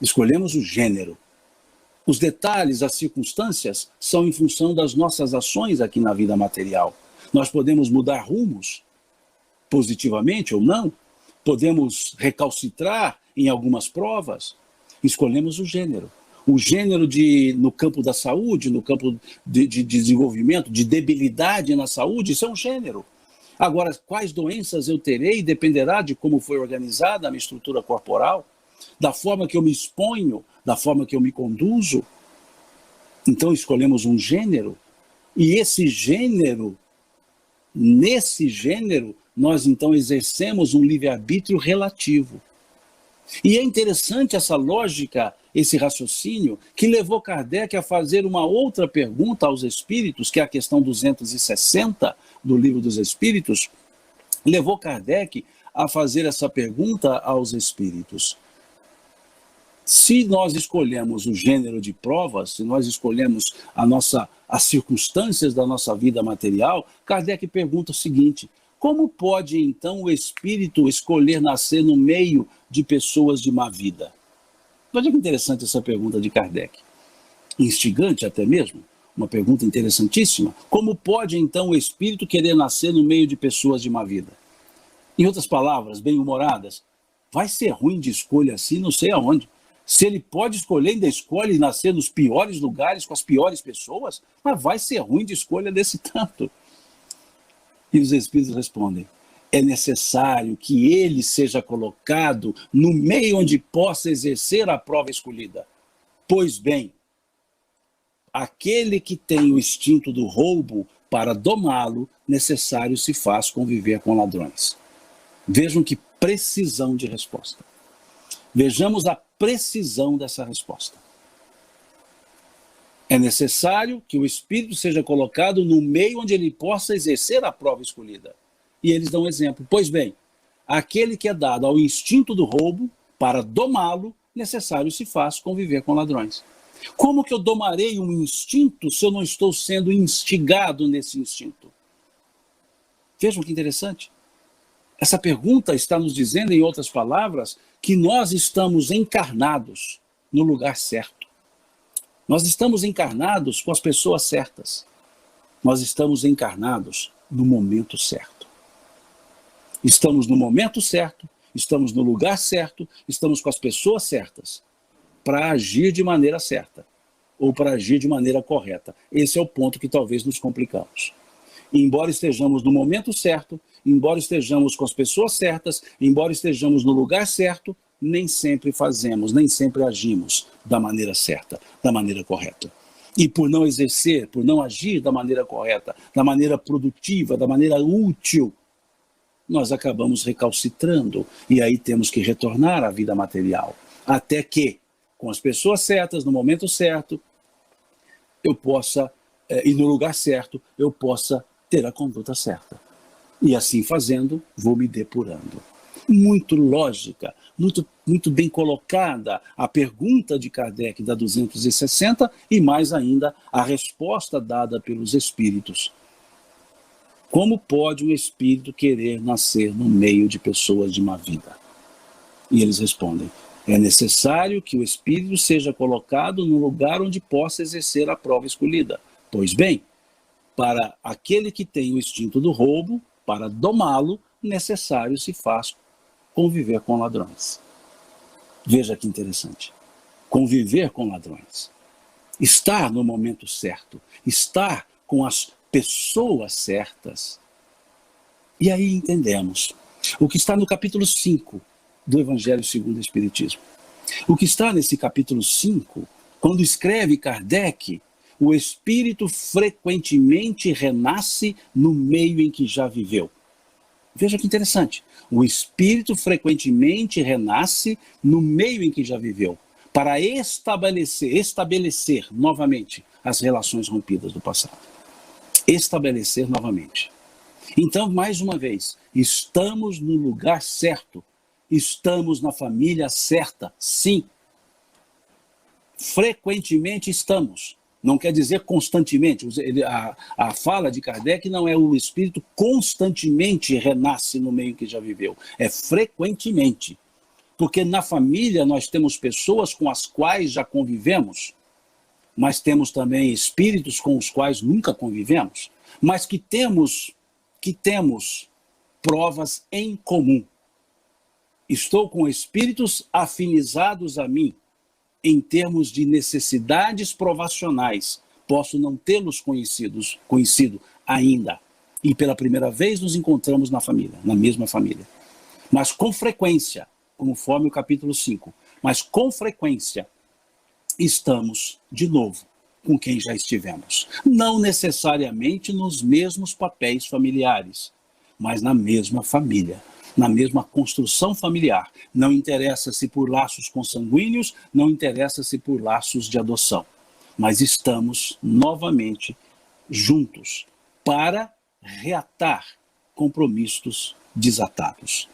Escolhemos o gênero. Os detalhes, as circunstâncias, são em função das nossas ações aqui na vida material. Nós podemos mudar rumos, positivamente ou não. Podemos recalcitrar em algumas provas. Escolhemos o gênero. O gênero no campo da saúde, no campo de desenvolvimento, de debilidade na saúde, isso é um gênero. Agora, quais doenças eu terei dependerá de como foi organizada a minha estrutura corporal, da forma que eu me exponho, da forma que eu me conduzo. Então, escolhemos um gênero, e nesse gênero, nós então exercemos um livre-arbítrio relativo. E é interessante essa lógica, esse raciocínio, que levou Kardec a fazer uma outra pergunta aos espíritos, que é a questão 260 do Livro dos Espíritos, levou Kardec a fazer essa pergunta aos espíritos. Se nós escolhemos o gênero de provas, se nós escolhemos as circunstâncias da nossa vida material, Kardec pergunta o seguinte: como pode então o espírito escolher nascer no meio de pessoas de má vida? Olha que interessante essa pergunta de Kardec. Instigante até mesmo, uma pergunta interessantíssima. Como pode então o espírito querer nascer no meio de pessoas de má vida? Em outras palavras, bem-humoradas, vai ser ruim de escolha assim, não sei aonde. Se ele pode escolher, ainda escolhe nascer nos piores lugares, com as piores pessoas, mas vai ser ruim de escolha desse tanto. E os espíritos respondem: é necessário que ele seja colocado no meio onde possa exercer a prova escolhida. Pois bem, aquele que tem o instinto do roubo, para domá-lo, necessário se faz conviver com ladrões. Vejam que precisão de resposta. Vejamos a precisão dessa resposta. É necessário que o espírito seja colocado no meio onde ele possa exercer a prova escolhida. E eles dão um exemplo. Pois bem, aquele que é dado ao instinto do roubo, para domá-lo, necessário se faz conviver com ladrões. Como que eu domarei um instinto se eu não estou sendo instigado nesse instinto? Vejam que interessante. Essa pergunta está nos dizendo, em outras palavras, que nós estamos encarnados no lugar certo. Nós estamos encarnados com as pessoas certas. Nós estamos encarnados no momento certo. Estamos no momento certo, estamos no lugar certo, estamos com as pessoas certas para agir de maneira certa ou para agir de maneira correta. Esse é o ponto que talvez nos complicamos. Embora estejamos no momento certo, embora estejamos com as pessoas certas, embora estejamos no lugar certo, nem sempre fazemos, nem sempre agimos da maneira certa, da maneira correta. E por não exercer, por não agir da maneira correta, da maneira produtiva, da maneira útil, nós acabamos recalcitrando e aí temos que retornar à vida material. Até que, com as pessoas certas, no momento certo, eu possa, e no lugar certo, eu possa ter a conduta certa. E assim fazendo, vou me depurando. Muito lógica, muito bem colocada a pergunta de Kardec da 260 e mais ainda a resposta dada pelos espíritos. Como pode um espírito querer nascer no meio de pessoas de má vida? E eles respondem: é necessário que o espírito seja colocado no lugar onde possa exercer a prova escolhida. Pois bem, para aquele que tem o instinto do roubo, para domá-lo, necessário se faz conviver com ladrões. Veja que interessante. Conviver com ladrões. Estar no momento certo. Estar com as pessoas certas. E aí entendemos o que está no capítulo 5 do Evangelho segundo o Espiritismo. O que está nesse capítulo 5, quando escreve Kardec, o espírito frequentemente renasce no meio em que já viveu. Veja que interessante. O espírito frequentemente renasce no meio em que já viveu, para estabelecer novamente as relações rompidas do passado. Estabelecer novamente. Então, mais uma vez, estamos no lugar certo, estamos na família certa, sim. Frequentemente estamos, não quer dizer constantemente. A fala de Kardec não é o espírito constantemente renasce no meio que já viveu, é frequentemente. Porque na família nós temos pessoas com as quais já convivemos, mas temos também espíritos com os quais nunca convivemos, mas que temos provas em comum. Estou com espíritos afinizados a mim, em termos de necessidades provacionais. Posso não tê-los conhecido ainda. E pela primeira vez nos encontramos na família, na mesma família. Mas com frequência, conforme o capítulo 5, mas com frequência estamos de novo com quem já estivemos. Não necessariamente nos mesmos papéis familiares, mas na mesma família, na mesma construção familiar. Não interessa se por laços consanguíneos, não interessa se por laços de adoção, mas estamos novamente juntos para reatar compromissos desatados,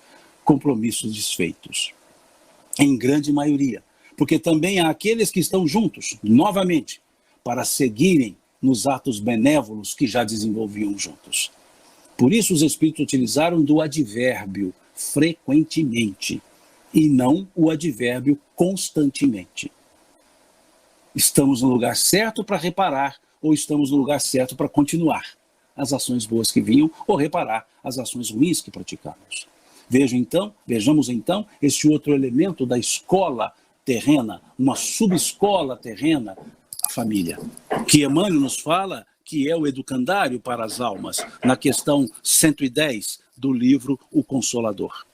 compromissos desfeitos, em grande maioria, porque também há aqueles que estão juntos, novamente, para seguirem nos atos benévolos que já desenvolviam juntos. Por isso os espíritos utilizaram do advérbio frequentemente e não o advérbio constantemente. Estamos no lugar certo para reparar ou estamos no lugar certo para continuar as ações boas que vinham ou reparar as ações ruins que praticamos. Vejamos então este outro elemento da escola terrena, uma subescola terrena, a família, que Emmanuel nos fala que é o educandário para as almas, na questão 110 do livro O Consolador.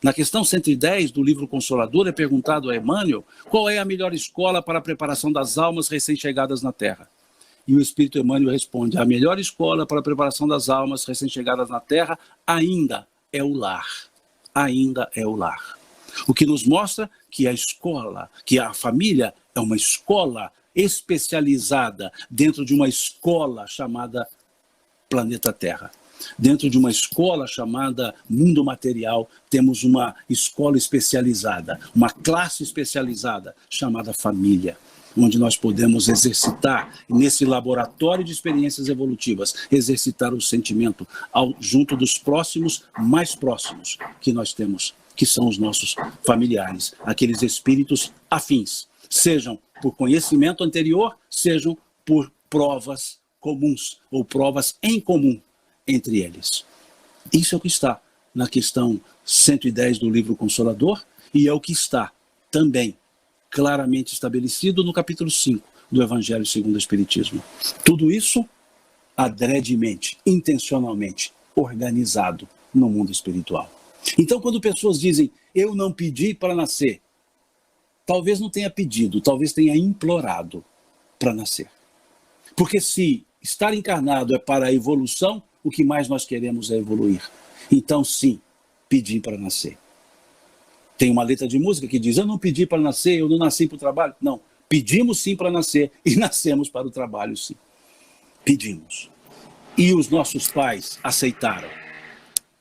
Na questão 110 do livro Consolador é perguntado a Emmanuel qual é a melhor escola para a preparação das almas recém-chegadas na Terra. E o Espírito Emmanuel responde: a melhor escola para a preparação das almas recém-chegadas na Terra ainda é o lar. Ainda é o lar. O que nos mostra que a escola, que a família é uma escola especializada dentro de uma escola chamada planeta Terra. Dentro de uma escola chamada mundo material, temos uma escola especializada, uma classe especializada chamada família, onde nós podemos exercitar, nesse laboratório de experiências evolutivas, exercitar o sentimento junto dos próximos, mais próximos que nós temos, que são os nossos familiares, aqueles espíritos afins, sejam por conhecimento anterior, sejam por provas comuns ou provas em comum entre eles. Isso é o que está na questão 110 do livro Consolador e é o que está também claramente estabelecido no capítulo 5 do Evangelho segundo o Espiritismo. Tudo isso adredemente, intencionalmente, organizado no mundo espiritual. Então, quando pessoas dizem, eu não pedi para nascer, talvez não tenha pedido, talvez tenha implorado para nascer. Porque se estar encarnado é para a evolução, o que mais nós queremos é evoluir. Então, sim, pedi para nascer. Tem uma letra de música que diz, eu não pedi para nascer, eu não nasci para o trabalho. Não, pedimos sim para nascer e nascemos para o trabalho, sim. Pedimos. E os nossos pais aceitaram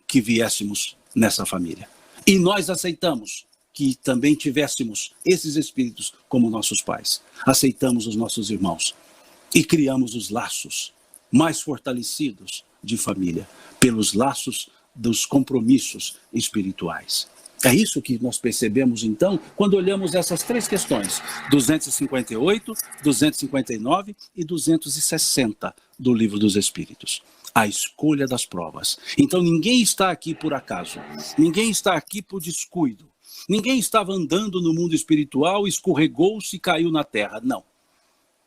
que viéssemos nessa família. E nós aceitamos que também tivéssemos esses espíritos como nossos pais. Aceitamos os nossos irmãos e criamos os laços mais fortalecidos de família, pelos laços dos compromissos espirituais. É isso que nós percebemos, então, quando olhamos essas três questões, 258, 259 e 260 do Livro dos Espíritos. A escolha das provas. Então, ninguém está aqui por acaso, ninguém está aqui por descuido, ninguém estava andando no mundo espiritual, escorregou-se e caiu na terra. Não.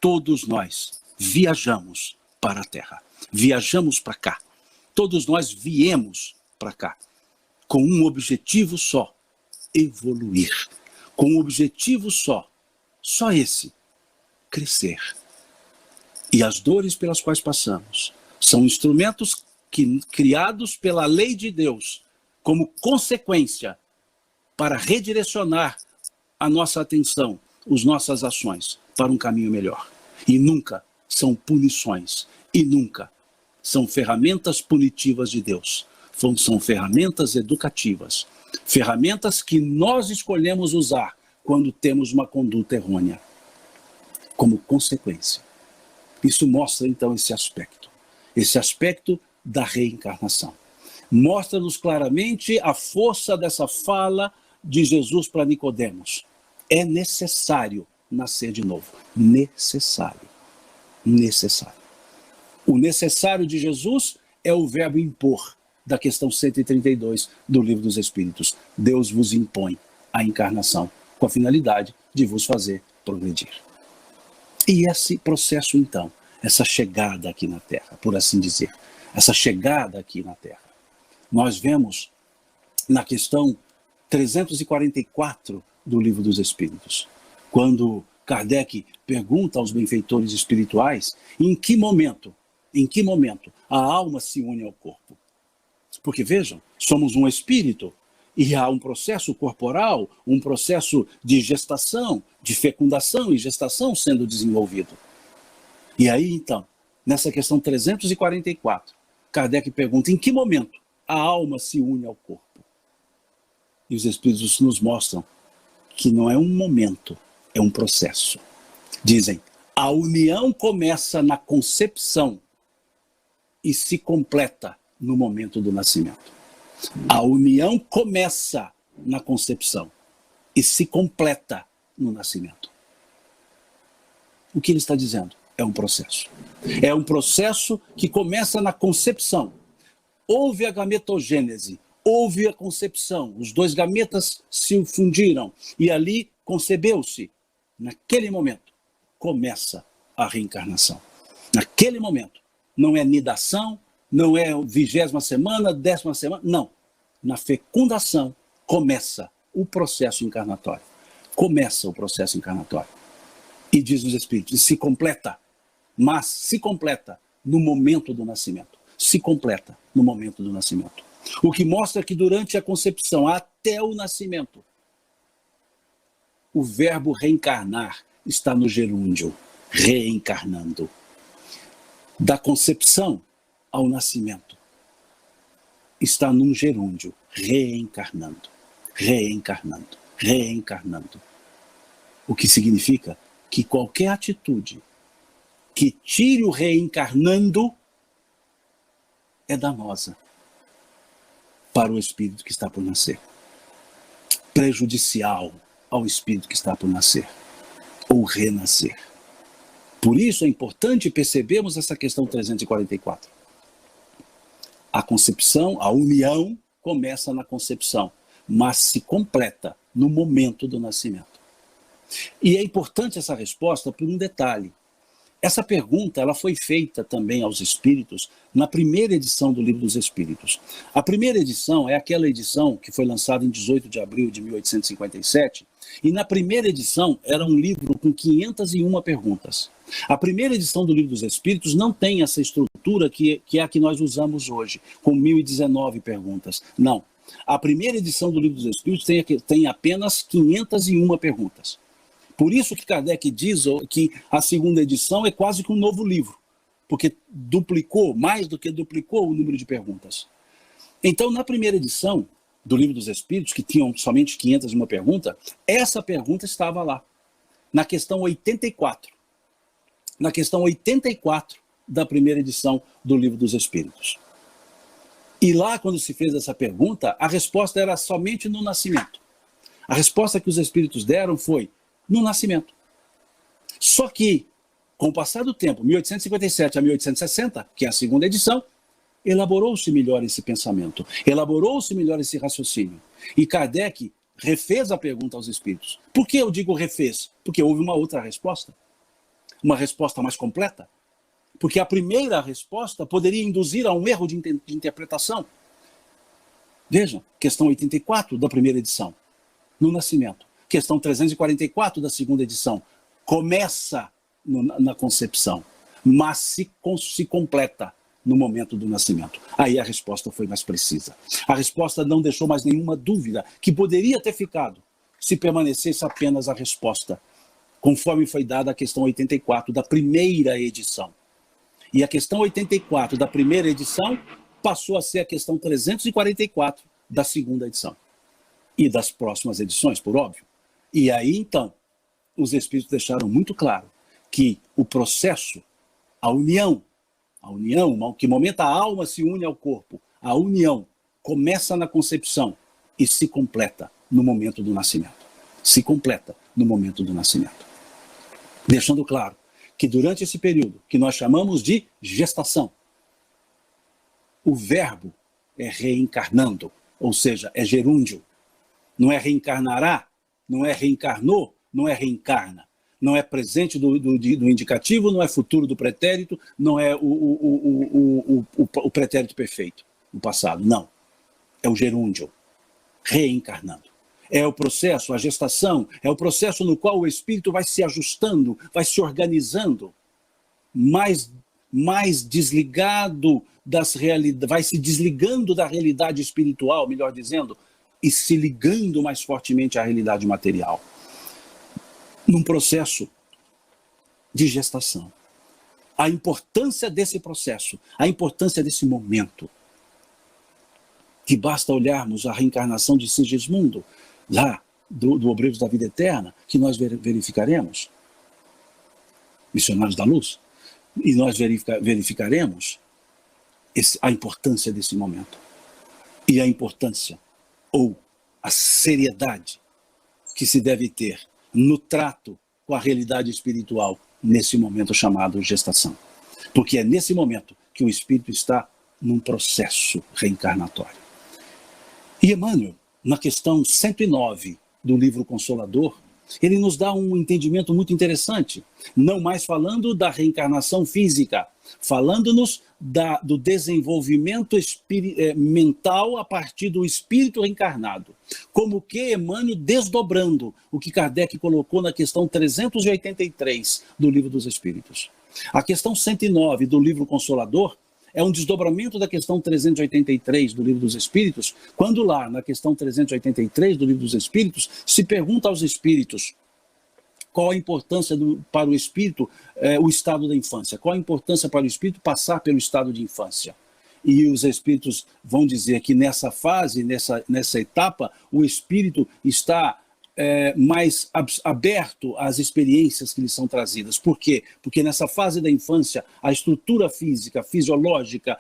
Todos nós viajamos para a terra, viajamos para cá. Todos nós viemos para cá. Com um objetivo só, evoluir. Com um objetivo só esse, crescer. E as dores pelas quais passamos são instrumentos criados pela lei de Deus, como consequência, para redirecionar a nossa atenção, as nossas ações, para um caminho melhor. E nunca são punições, e nunca são ferramentas punitivas de Deus. São ferramentas educativas. Ferramentas que nós escolhemos usar quando temos uma conduta errônea. Como consequência. Isso mostra então esse aspecto da reencarnação. Mostra-nos claramente a força dessa fala de Jesus para Nicodemos. É necessário nascer de novo. Necessário. O necessário de Jesus é o verbo impor, da questão 132 do Livro dos Espíritos. Deus vos impõe a encarnação, com a finalidade de vos fazer progredir. E esse processo, então, essa chegada aqui na Terra, por assim dizer, essa chegada aqui na Terra, nós vemos na questão 344 do Livro dos Espíritos, quando Kardec pergunta aos benfeitores espirituais em que momento a alma se une ao corpo. Porque vejam, somos um espírito e há um processo corporal, um processo de gestação, de fecundação e gestação sendo desenvolvido. E aí, então, nessa questão 344, Kardec pergunta em que momento a alma se une ao corpo. E os espíritos nos mostram que não é um momento, é um processo. Dizem, a união começa na concepção e se completa no momento do nascimento. A união começa na concepção e se completa no nascimento. O que ele está dizendo? É um processo. É um processo que começa na concepção. Houve a gametogênese, houve a concepção, os dois gametas se fundiram e ali concebeu-se. Naquele momento, começa a reencarnação. Naquele momento, não é nidação, não é 20ª semana, 10ª semana, não. Na fecundação, começa o processo encarnatório. Começa o processo encarnatório. E diz os Espíritos, se completa, mas se completa no momento do nascimento. Se completa no momento do nascimento. O que mostra que durante a concepção até o nascimento, o verbo reencarnar está no gerúndio, reencarnando. Da concepção ao nascimento, está num gerúndio, reencarnando, reencarnando, reencarnando. O que significa que qualquer atitude que tire o reencarnando é danosa para o espírito que está por nascer. Prejudicial ao espírito que está por nascer ou renascer. Por isso é importante percebermos essa questão 344. A concepção, a união começa na concepção, mas se completa no momento do nascimento. E é importante essa resposta por um detalhe. Essa pergunta ela foi feita também aos espíritos na primeira edição do Livro dos Espíritos. A primeira edição é aquela edição que foi lançada em 18 de abril de 1857, e na primeira edição era um livro com 501 perguntas. A primeira edição do Livro dos Espíritos não tem essa estrutura que é a que nós usamos hoje, com 1019 perguntas. Não. A primeira edição do Livro dos Espíritos tem apenas 501 perguntas. Por isso que Kardec diz que a segunda edição é quase que um novo livro, porque duplicou, mais do que duplicou o número de perguntas. Então, na primeira edição do Livro dos Espíritos, que tinham somente 501 perguntas, essa pergunta estava lá, na questão 84. Na questão 84 da primeira edição do Livro dos Espíritos. E lá, quando se fez essa pergunta, a resposta era somente no nascimento. A resposta que os espíritos deram foi no nascimento. Só que, com o passar do tempo, 1857 a 1860, que é a segunda edição, elaborou-se melhor esse pensamento, elaborou-se melhor esse raciocínio. E Kardec refez a pergunta aos espíritos. Por que eu digo refez? Porque houve uma outra resposta. Uma resposta mais completa. Porque a primeira resposta poderia induzir a um erro de interpretação. Vejam, questão 84 da primeira edição, no nascimento. Questão 344 da segunda edição, começa na concepção, mas se completa no momento do nascimento. Aí a resposta foi mais precisa. A resposta não deixou mais nenhuma dúvida, que poderia ter ficado se permanecesse apenas a resposta, conforme foi dada a questão 84 da primeira edição. E a questão 84 da primeira edição passou a ser a questão 344 da segunda edição. E das próximas edições, por óbvio. E aí, então, os Espíritos deixaram muito claro que o processo, a união, que momento a alma se une ao corpo, a união começa na concepção e se completa no momento do nascimento. Se completa no momento do nascimento. Deixando claro que durante esse período, que nós chamamos de gestação, o verbo é reencarnando, ou seja, é gerúndio. Não é reencarnará, não é reencarnou, não é reencarna. Não é presente do indicativo, não é futuro do pretérito, não é o pretérito perfeito, o passado. Não. É o gerúndio, reencarnando. É o processo, a gestação, é o processo no qual o espírito vai se ajustando, vai se organizando, mais desligado das realidades, vai se desligando da realidade espiritual, melhor dizendo, e se ligando mais fortemente à realidade material. Num processo de gestação. A importância desse processo, a importância desse momento, que basta olharmos a reencarnação de Sigismundo, lá do Obreiros da Vida Eterna, que nós verificaremos, Missionários da Luz, e nós verificaremos a importância desse momento. E a importância, ou a seriedade, que se deve ter no trato com a realidade espiritual nesse momento chamado gestação. Porque é nesse momento que o espírito está num processo reencarnatório. E Emmanuel, na questão 109 do livro Consolador, ele nos dá um entendimento muito interessante, não mais falando da reencarnação física, falando-nos do desenvolvimento mental a partir do espírito reencarnado. Como que Emmanuel desdobrando o que Kardec colocou na questão 383 do Livro dos Espíritos. A questão 109 do livro Consolador é um desdobramento da questão 383 do Livro dos Espíritos, quando lá, na questão 383 do Livro dos Espíritos, se pergunta aos espíritos qual a importância para o espírito, o estado da infância, qual a importância para o espírito passar pelo estado de infância. E os espíritos vão dizer que nessa fase, nessa etapa, o espírito está mais aberto às experiências que lhe são trazidas. Por quê? Porque nessa fase da infância, a estrutura física, fisiológica,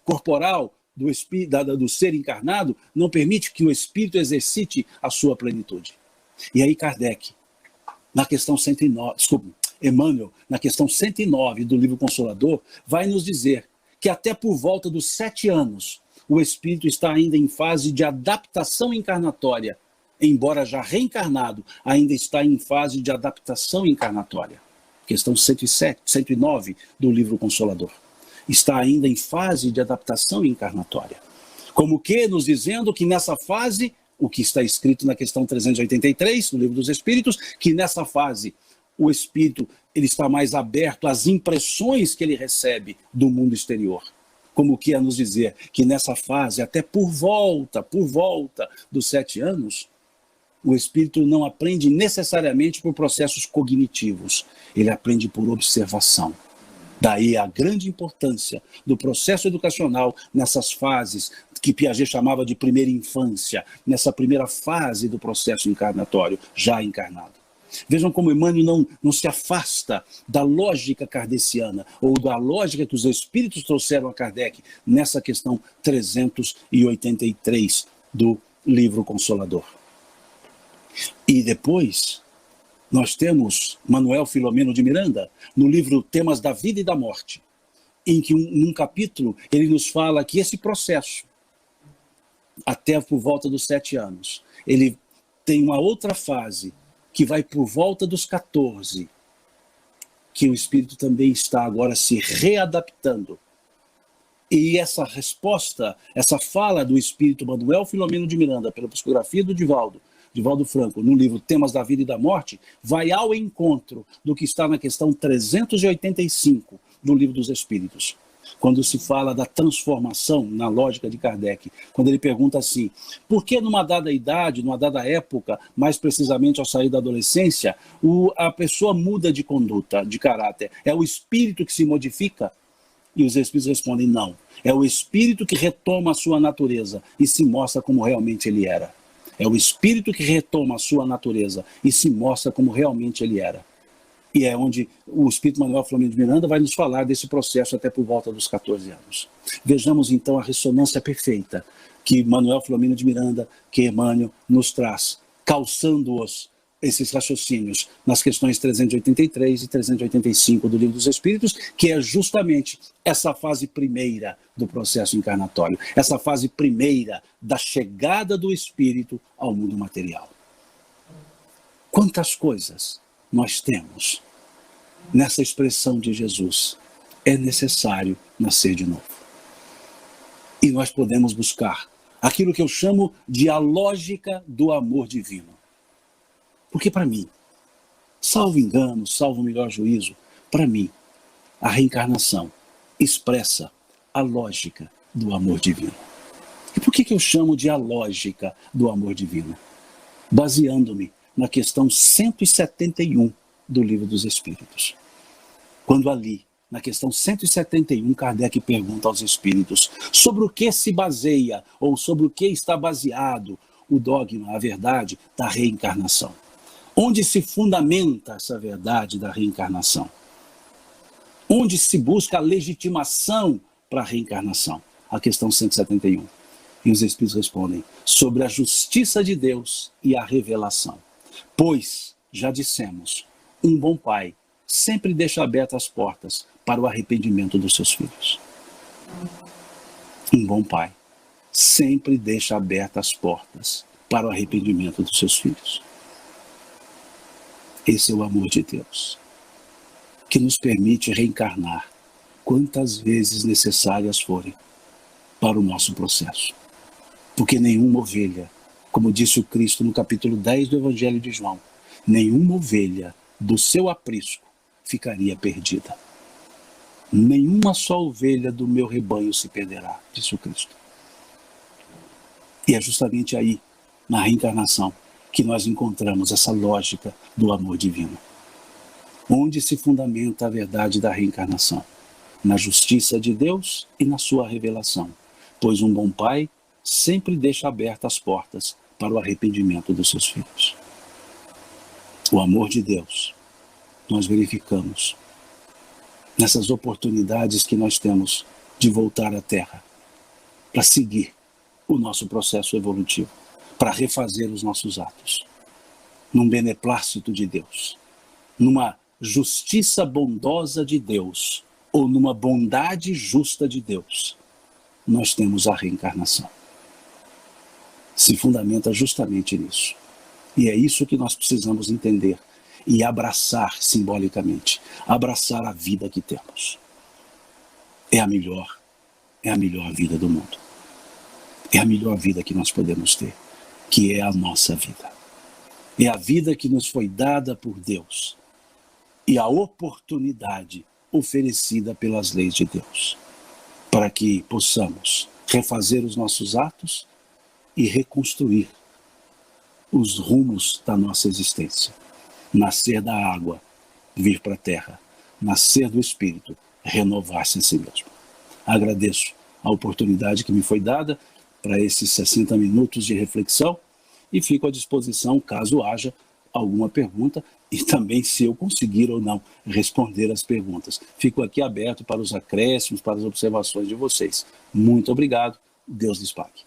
corporal do ser encarnado não permite que o espírito exercite a sua plenitude. E aí Kardec, na questão 109, Emmanuel, na questão 109 do livro Consolador, vai nos dizer que até por volta dos 7 anos, o espírito está ainda em fase de adaptação encarnatória, embora já reencarnado, ainda está em fase de adaptação encarnatória. Questão 109 do livro Consolador. Está ainda em fase de adaptação encarnatória. Como que nos dizendo que nessa fase, o que está escrito na questão 383 do Livro dos Espíritos, que nessa fase o espírito ele está mais aberto às impressões que ele recebe do mundo exterior. Como que é nos dizer que nessa fase, até por volta dos 7 anos, o espírito não aprende necessariamente por processos cognitivos, ele aprende por observação. Daí a grande importância do processo educacional nessas fases que Piaget chamava de primeira infância, nessa primeira fase do processo encarnatório, já encarnado. Vejam como Emmanuel não se afasta da lógica kardeciana, ou da lógica que os espíritos trouxeram a Kardec nessa questão 383 do livro Consolador. E depois, nós temos Manuel Filomeno de Miranda, no livro Temas da Vida e da Morte, em que, num capítulo, ele nos fala que esse processo, até por volta dos 7 anos, ele tem uma outra fase, que vai por volta dos 14, que o espírito também está agora se readaptando. E essa resposta, essa fala do espírito Manuel Filomeno de Miranda, pela psicografia do Divaldo Franco, no livro Temas da Vida e da Morte, vai ao encontro do que está na questão 385 do Livro dos Espíritos. Quando se fala da transformação na lógica de Kardec, quando ele pergunta assim, por que numa dada idade, numa dada época, mais precisamente ao sair da adolescência, a pessoa muda de conduta, de caráter? É o espírito que se modifica? E os Espíritos respondem, não. É o Espírito que retoma a sua natureza e se mostra como realmente ele era. É o Espírito que retoma a sua natureza e se mostra como realmente ele era. E é onde o Espírito Manuel Flamengo de Miranda vai nos falar desse processo até por volta dos 14 anos. Vejamos então a ressonância perfeita que Manuel Flamengo de Miranda, que Emmanuel nos traz, calçando-os esses raciocínios nas questões 383 e 385 do Livro dos Espíritos, que é justamente essa fase primeira do processo encarnatório, essa fase primeira da chegada do espírito ao mundo material. Quantas coisas nós temos nessa expressão de Jesus: é necessário nascer de novo. E nós podemos buscar aquilo que eu chamo de a lógica do amor divino. Porque para mim, salvo engano, salvo melhor juízo, para mim, a reencarnação expressa a lógica do amor divino. E por que eu chamo de a lógica do amor divino? Baseando-me na questão 171 do Livro dos Espíritos. Quando ali, na questão 171, Kardec pergunta aos espíritos sobre o que se baseia, ou sobre o que está baseado o dogma, a verdade da reencarnação. Onde se fundamenta essa verdade da reencarnação? Onde se busca a legitimação para a reencarnação? A questão 171. E os Espíritos respondem: sobre a justiça de Deus e a revelação. Pois, já dissemos, um bom pai sempre deixa abertas as portas para o arrependimento dos seus filhos. Um bom pai sempre deixa abertas as portas para o arrependimento dos seus filhos. Esse é o amor de Deus, que nos permite reencarnar quantas vezes necessárias forem para o nosso processo. Porque nenhuma ovelha, como disse o Cristo no capítulo 10 do Evangelho de João, nenhuma ovelha do seu aprisco ficaria perdida. Nenhuma só ovelha do meu rebanho se perderá, disse o Cristo. E é justamente aí, na reencarnação, que nós encontramos essa lógica do amor divino. Onde se fundamenta a verdade da reencarnação? Na justiça de Deus e na sua revelação. Pois um bom pai sempre deixa abertas as portas para o arrependimento dos seus filhos. O amor de Deus, nós verificamos nessas oportunidades que nós temos de voltar à Terra para seguir o nosso processo evolutivo, para refazer os nossos atos, num beneplácito de Deus, numa justiça bondosa de Deus, ou numa bondade justa de Deus, nós temos a reencarnação. Se fundamenta justamente nisso. E é isso que nós precisamos entender e abraçar simbolicamente, abraçar a vida que temos. É a melhor vida do mundo. É a melhor vida que nós podemos ter, que é a nossa vida. É a vida que nos foi dada por Deus e a oportunidade oferecida pelas leis de Deus, para que possamos refazer os nossos atos e reconstruir os rumos da nossa existência. Nascer da água, vir para a terra, nascer do Espírito, renovar-se em si mesmo. Agradeço a oportunidade que me foi dada para esses 60 minutos de reflexão e fico à disposição caso haja alguma pergunta e também se eu conseguir ou não responder as perguntas. Fico aqui aberto para os acréscimos, para as observações de vocês. Muito obrigado. Deus lhes pague.